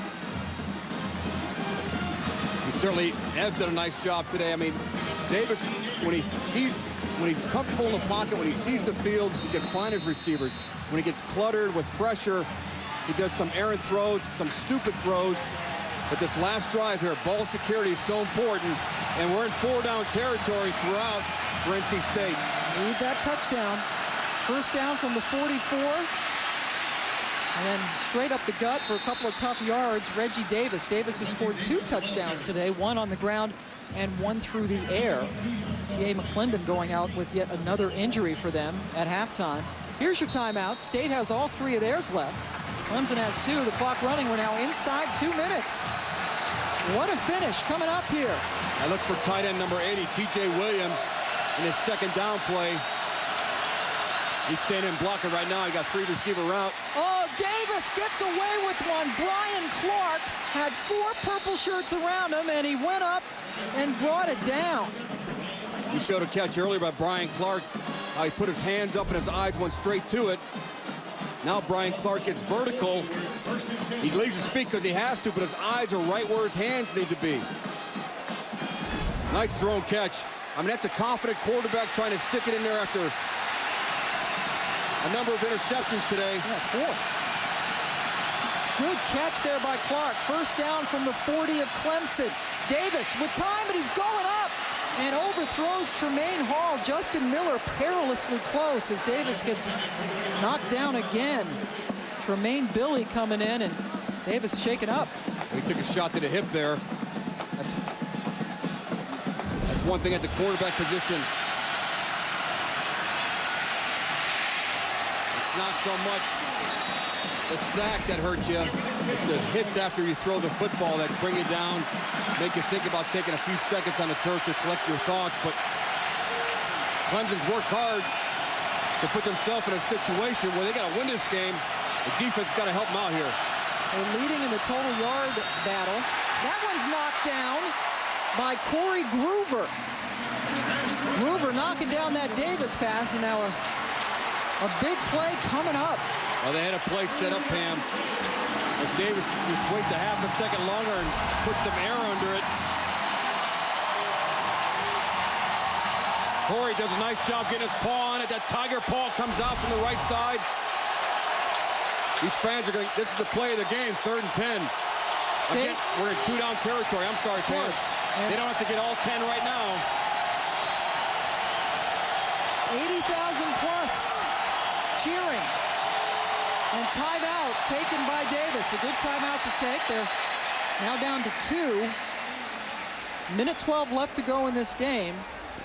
He certainly has done a nice job today. I mean, Davis, when he's comfortable in the pocket, when he sees the field, he can find his receivers. When he gets cluttered with pressure, he does some errant throws, some stupid throws. But this last drive here, ball security is so important, and we're in 4-down territory throughout for NC State. Need that touchdown. 1st down from the 44. And then straight up the gut for a couple of tough yards, Reggie Davis. Davis has scored 2 touchdowns today, 1 on the ground and 1 through the air. T.A. McClendon going out with yet another injury for them at halftime. Here's your timeout. State has all 3 of theirs left. Clemson has 2. The clock running. We're now inside 2 minutes. What a finish coming up here. I look for tight end number 80, T.J. Williams, in his 2nd down play. He's standing blocking right now. He got 3 receiver route. Oh, Davis gets away with one. Brian Clark had 4 purple shirts around him, and he went up and brought it down. We showed a catch earlier by Brian Clark. He put his hands up and his eyes went straight to it. Now Brian Clark gets vertical. He leaves his feet because he has to, but his eyes are right where his hands need to be. Nice throw and catch. I mean, that's a confident quarterback trying to stick it in there after a number of interceptions today. Yeah, 4. Good catch there by Clark. First down from the 40 of Clemson. Davis with time, and he's going up and overthrows Tremaine Hall. Justin Miller perilously close as Davis gets knocked down again. Tremaine Billy coming in, and Davis shaken up. He took a shot to the hip there. That's one thing at the quarterback position. It's not so much the sack that hurts you. It's the hits after you throw the football that bring you down, make you think about taking a few seconds on the turf to collect your thoughts. But Clemson's worked hard to put themselves in a situation where they got to win this game. The defense got to help them out here. They're leading in the total yard battle. That one's knocked down by Corey Groover. Groover knocking down that Davis pass, and now a big play coming up. Well, they had a play set up, Pam. If Davis just waits a half a second longer and puts some air under it. Corey does a nice job getting his paw on it. That tiger paw comes out from the right side. These fans are going to, this is the play of the game, 3rd and 10. Again, we're in 2-down territory. I'm sorry, Pam. They don't have to get all 10 right now. 80,000 plus cheering. And timeout taken by Davis. A good timeout to take. They're now down to 2. Minute 12 left to go in this game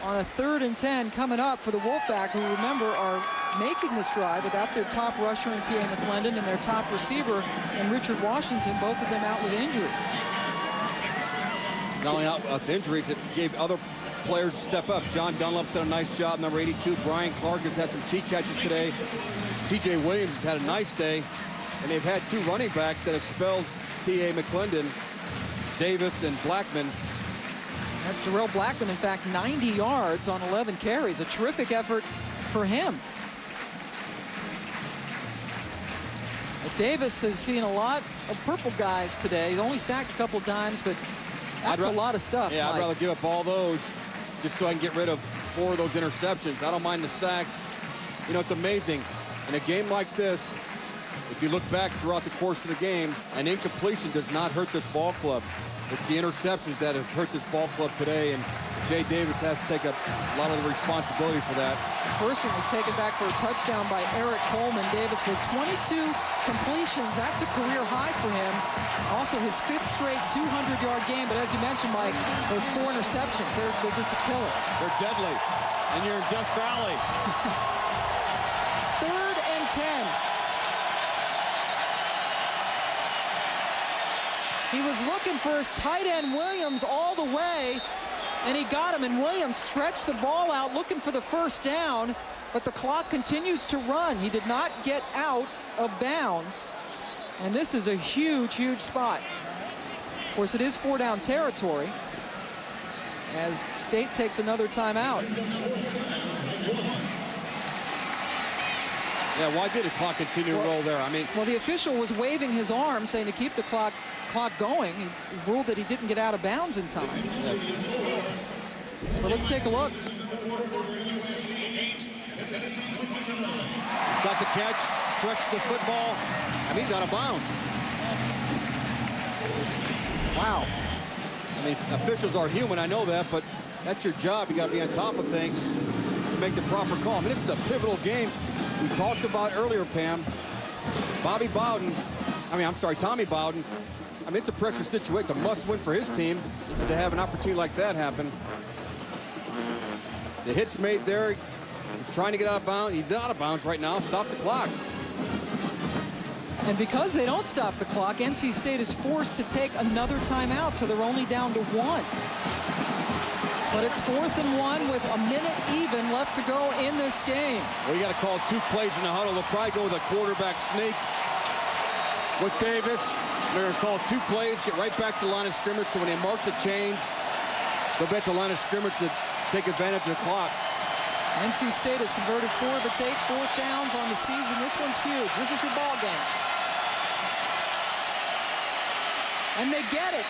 on a 3rd and 10 coming up for the Wolfpack, who, remember, are making this drive without their top rusher in T.A. McClendon and their top receiver in Richard Washington, both of them out with injuries. Not only out with injuries, it gave other players to step up. John Dunlap's done a nice job, number 82. Brian Clark has had some key catches today. T.J. Williams has had a nice day. And they've had 2 running backs that have spelled T.A. McClendon, Davis and Blackman. That's Jarrell Blackman, in fact, 90 yards on 11 carries. A terrific effort for him. But Davis has seen a lot of purple guys today. He's only sacked a couple of times, but that's a lot of stuff. Yeah, Mike. I'd rather give up all those just so I can get rid of 4 of those interceptions. I don't mind the sacks. You know, it's amazing. In a game like this, if you look back throughout the course of the game, an incompletion does not hurt this ball club. It's the interceptions that has hurt this ball club today, and Jay Davis has to take a lot of the responsibility for that. Person was taken back for a touchdown by Eric Coleman. Davis with 22 completions. That's a career high for him. Also his 5th straight 200-yard game. But as you mentioned, Mike, those 4 interceptions, they're just a killer. They're deadly. And you're in Death Valley. 3rd and 10. He was looking for his tight end Williams all the way, and he got him, and Williams stretched the ball out looking for the first down, but the clock continues to run. He did not get out of bounds, and this is a huge, huge spot. Of course, it is 4-down territory as State takes another timeout. Yeah, why did the clock continue to roll there? I mean, well, the official was waving his arm, saying to keep the clock going. He ruled that he didn't get out of bounds in time. Yeah. But let's take a look. Got the catch, stretched the football, and he's out of bounds. Wow. I mean, officials are human, I know that, but that's your job. You got to be on top of things to make the proper call. I mean, this is a pivotal game. We talked about earlier, Pam. Tommy Bowden. I mean, it's a pressure situation. It's a must-win for his team, and to have an opportunity like that happen. The hit's made there. He's trying to get out of bounds. He's out of bounds right now. Stop the clock. And because they don't stop the clock, NC State is forced to take another timeout, so they're only down to 1. But it's 4th and 1 with a minute even left to go in this game. Well, you got to call 2 plays in the huddle. They'll probably go with a quarterback sneak with Davis. They're going to call 2 plays, get right back to the line of scrimmage, so when they mark the chains, they'll bet the line of scrimmage to take advantage of the clock. NC State has converted 4 of its 8 4th downs on the season. This one's huge. This is your ball game. And they get it.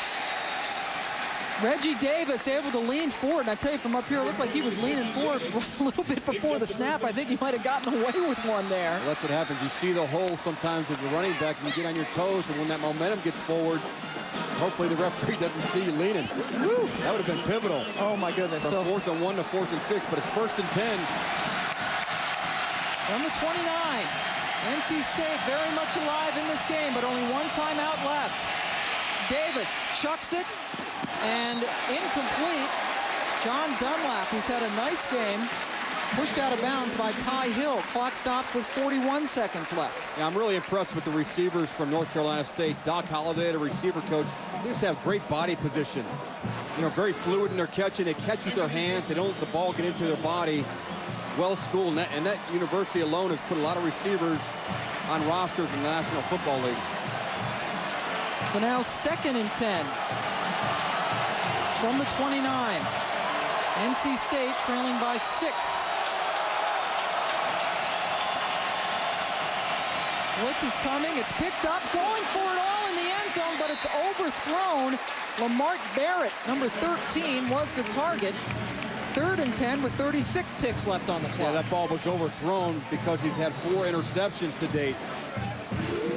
Reggie Davis able to lean forward. And I tell you, from up here, it looked like he was leaning forward a little bit before the snap. I think he might have gotten away with one there. Well, that's what happens. You see the hole sometimes as the running back, and you get on your toes, and when that momentum gets forward, hopefully the referee doesn't see you leaning. Woo, that would have been pivotal. Oh, my goodness. From 4th and 1 to 4th and 6, but it's 1st and 10. From the 29, NC State very much alive in this game, but only one timeout left. Davis chucks it, and incomplete. John Dunlap, who's had a nice game, pushed out of bounds by Ty Hill. Clock stops with 41 seconds left. Yeah, I'm really impressed with the receivers from North Carolina State. Doc Holliday, the receiver coach, they just have great body position. You know, very fluid in their catching. They catch with their hands. They don't let the ball get into their body. Well-schooled, and that university alone has put a lot of receivers on rosters in the National Football League. So now 2nd and 10 from the 29. NC State trailing by 6. Blitz is coming. It's picked up, going for it all in the end zone, but it's overthrown. Lamart Barrett, number 13, was the target. 3rd and 10 with 36 ticks left on the clock. Yeah, that ball was overthrown because he's had 4 interceptions to date.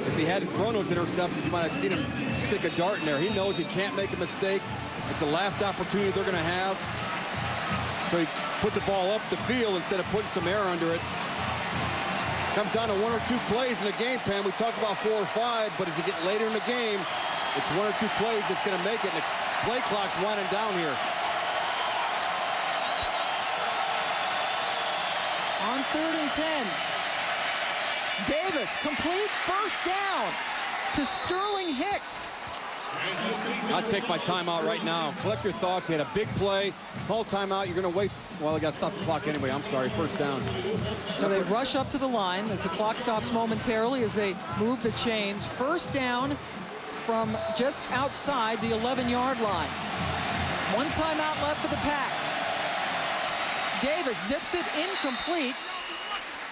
If he hadn't thrown those interceptions, you might have seen him stick a dart in there. He knows he can't make a mistake. It's the last opportunity they're going to have. So he put the ball up the field instead of putting some air under it. Comes down to 1 or 2 plays in the game plan. We talked about 4 or 5, but as you get later in the game, it's 1 or 2 plays that's going to make it. And the play clock's winding down here. On 3rd and 10. Davis, complete first down to Sterling Hicks. I'd take my timeout right now. Collect your thoughts. He had a big play. Call timeout. You're going to waste. Well, they got to stop the clock anyway. I'm sorry. First down. So they rush up to the line as the clock stops momentarily as they move the chains. First down from just outside the 11-yard line. 1 timeout left for the Pack. Davis zips it incomplete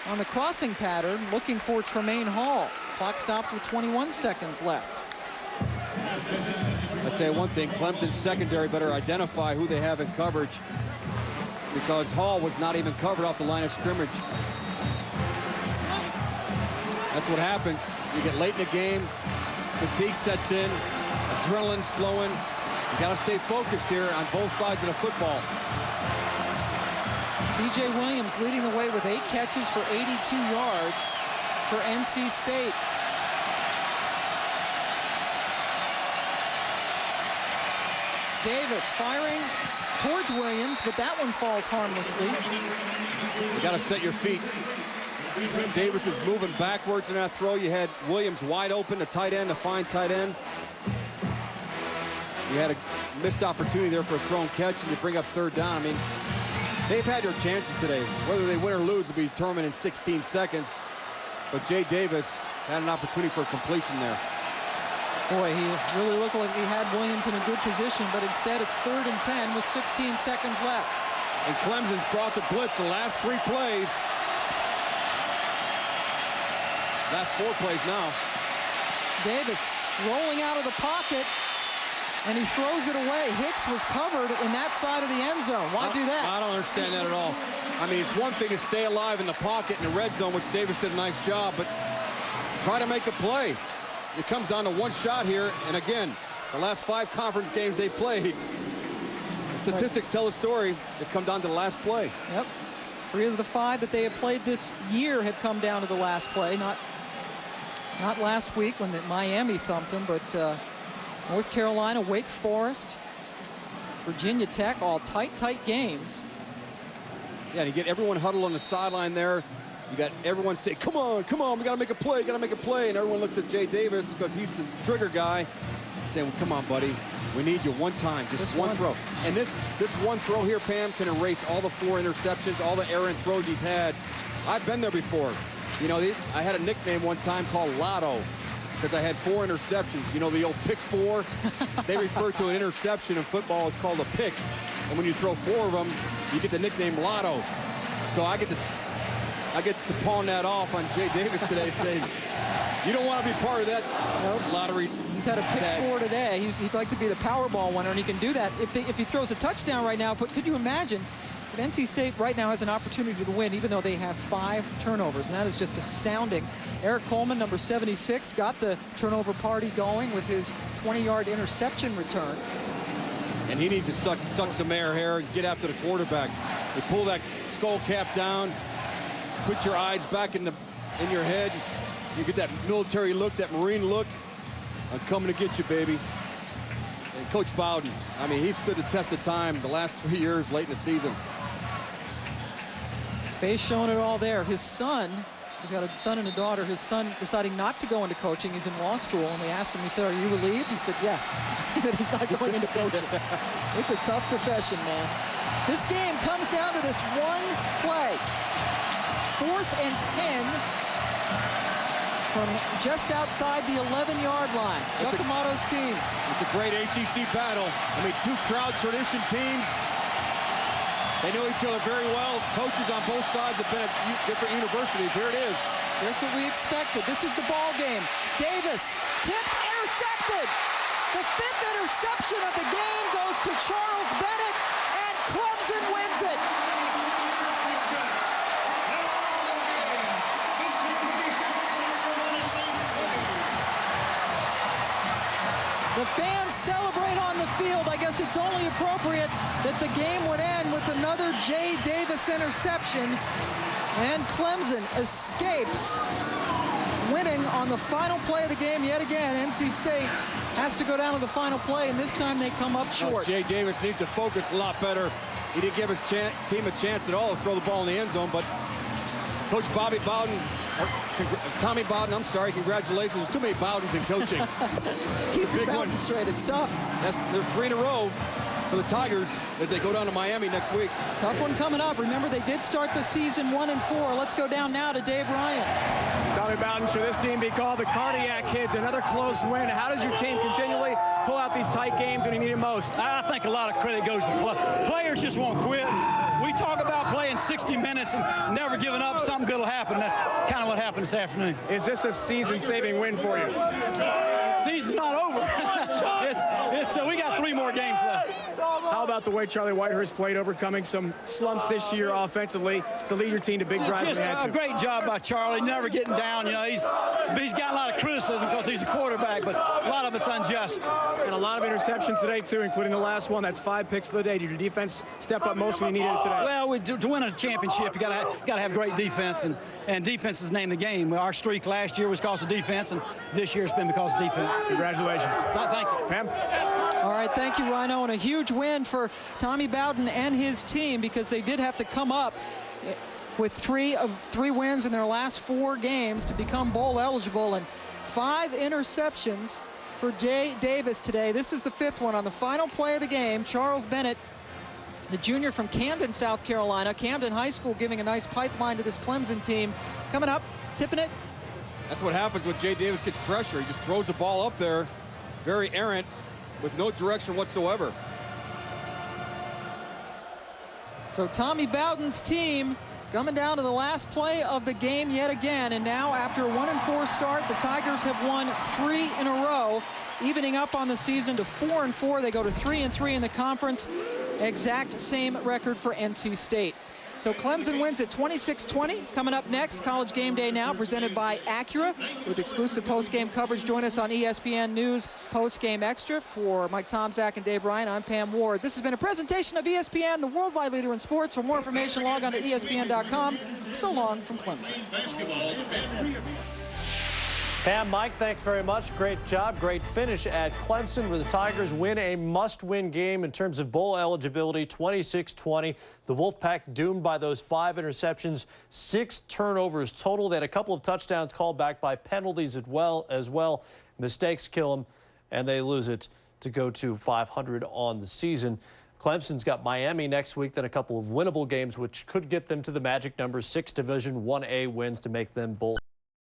on the crossing pattern, looking for Tremaine Hall. Clock stops with 21 seconds left. I'll tell you one thing, Clemson's secondary better identify who they have in coverage, because Hall was not even covered off the line of scrimmage. That's what happens. You get late in the game, fatigue sets in, adrenaline's flowing. You got to stay focused here on both sides of the football. TJ Williams leading the way with 8 catches for 82 yards for NC State. Davis firing towards Williams, but that one falls harmlessly. You got to set your feet. Davis is moving backwards in that throw. You had Williams wide open, the tight end, the fine tight end. You had a missed opportunity there for a thrown catch, and you bring up 3rd down. I mean, they've had their chances today. Whether they win or lose will be determined in 16 seconds. But Jay Davis had an opportunity for a completion there. Boy, he really looked like he had Williams in a good position, but instead it's 3rd and 10 with 16 seconds left. And Clemson brought the blitz the last 3 plays. Last 4 plays now. Davis rolling out of the pocket, and he throws it away. Hicks was covered in that side of the end zone. Why do that? I don't understand that at all. I mean, it's one thing to stay alive in the pocket in the red zone, which Davis did a nice job, but try to make a play. It comes down to 1 shot here, and again, the last 5 conference games they played, the statistics tell a story. It come down to the last play. Yep. 3 of the 5 that they have played this year have come down to the last play. Not last week when Miami thumped them, but North Carolina, Wake Forest, Virginia Tech, all tight games. Yeah, you get everyone huddled on the sideline there. You got everyone say, come on, we got to make a play, And everyone looks at Jay Davis because he's the trigger guy, saying, well, come on, buddy. We need you one time, just one throw. And this one throw here, Pam, can erase all the 4 interceptions, all the errant throws he's had. I've been there before. You know, I had a nickname one time called Lotto because I had 4 interceptions. You know, the old pick 4? They refer to an interception in football. It's called a pick. And when you throw 4 of them, you get the nickname Lotto. So I I get to pawn that off on Jay Davis today, saying you don't want to be part of that lottery. He's had a pick 4 today. He'd like to be the Powerball winner, and he can do that if he throws a touchdown right now. But could you imagine if NC State right now has an opportunity to win, even though they have 5 turnovers, and that is just astounding. Eric Coleman, number 76, got the turnover party going with his 20-yard interception return. And he needs to suck some air here and get after the quarterback. They pull that skull cap down, put your eyes back in your head. You get that military look, that Marine look. I'm coming to get you, baby. And Coach Bowden, I mean, he stood the test of time the last 3 years late in the season. His face showing it all there. His son, he's got a son and a daughter. His son deciding not to go into coaching. He's in law school, and we asked him, we said, are you relieved? He said, yes, that he's not going into coaching. It's a tough profession, man. This game comes down to this one play. 4th and 10 from just outside the 11-yard line. Chuck Amato's team. It's a great ACC battle. I mean, 2 crowd tradition teams. They know each other very well. Coaches on both sides have been at different universities. Here it is. That's what we expected. This is the ball game. Davis, tipped, intercepted. The 5th interception of the game goes to Charles Bennett, and Clemson wins it. The fans celebrate on the field. I guess it's only appropriate that the game would end with another Jay Davis interception. And Clemson escapes, winning on the final play of the game yet again. NC State has to go down to the final play, and this time they come up short. Jay Davis needs to focus a lot better. He didn't give his team a chance at all to throw the ball in the end zone, but Coach Tommy Bowden, I'm sorry, congratulations. There's too many Bowdens in coaching. Keep your balance straight, it's tough. There's 3 in a row for the Tigers as they go down to Miami next week. Tough one coming up. Remember, they did start the season 1-4. Let's go down now to Dave Ryan. Tommy Bowden, should this team be called the Cardiac Kids? Another close win. How does your team continually pull out these tight games when you need it most? I think a lot of credit goes to players just won't quit. We talk about playing 60 minutes and never giving up. Something good will happen. That's kind of what happened this afternoon. Is this a season-saving win for you? Season's not over. We got 3 more games left. How about the way Charlie Whitehurst played, overcoming some slumps this year offensively to lead your team to big drives? Just a great job by Charlie, never getting down. You know, he's got a lot of criticism because he's a quarterback, but a lot of it's unjust. And a lot of interceptions today, too, including the last one. That's 5 picks of the day. Did your defense step up most when you needed it today? Well, to win a championship, you got to have great defense, and defense is the name of the game. Our streak last year was because of defense, and this year it's been because of defense. Congratulations. Thank you. Pam? All right, thank you, Rhino, and a huge win for Tommy Bowden and his team, because they did have to come up with 3 wins in their last 4 games to become bowl eligible, and 5 interceptions for Jay Davis today. This is the 5th one on the final play of the game. Charles Bennett, the junior from Camden, South Carolina. Camden High School giving a nice pipeline to this Clemson team. Coming up, tipping it. That's what happens when Jay Davis gets pressure. He just throws the ball up there, very errant, with no direction whatsoever. So Tommy Bowden's team coming down to the last play of the game yet again, and now after a 1-4 start, the Tigers have won 3 in a row, evening up on the season to 4-4. They go to 3-3 in the conference. Exact same record for NC State. So Clemson wins at 26-20. Coming up next, College Game Day Now, presented by Acura. With exclusive post-game coverage, join us on ESPN News Post-Game Extra. For Mike Tomczak and Dave Ryan, I'm Pam Ward. This has been a presentation of ESPN, the worldwide leader in sports. For more information, log on to ESPN.com. So long from Clemson. Pam, Mike, thanks very much. Great job. Great finish at Clemson, where the Tigers win a must-win game in terms of bowl eligibility, 26-20. The Wolfpack doomed by those 5 interceptions, 6 turnovers total. They had a couple of touchdowns called back by penalties as well. Mistakes kill them, and they lose it to go to 500 on the season. Clemson's got Miami next week, then a couple of winnable games, which could get them to the magic number, 6 Division 1A wins to make them bowl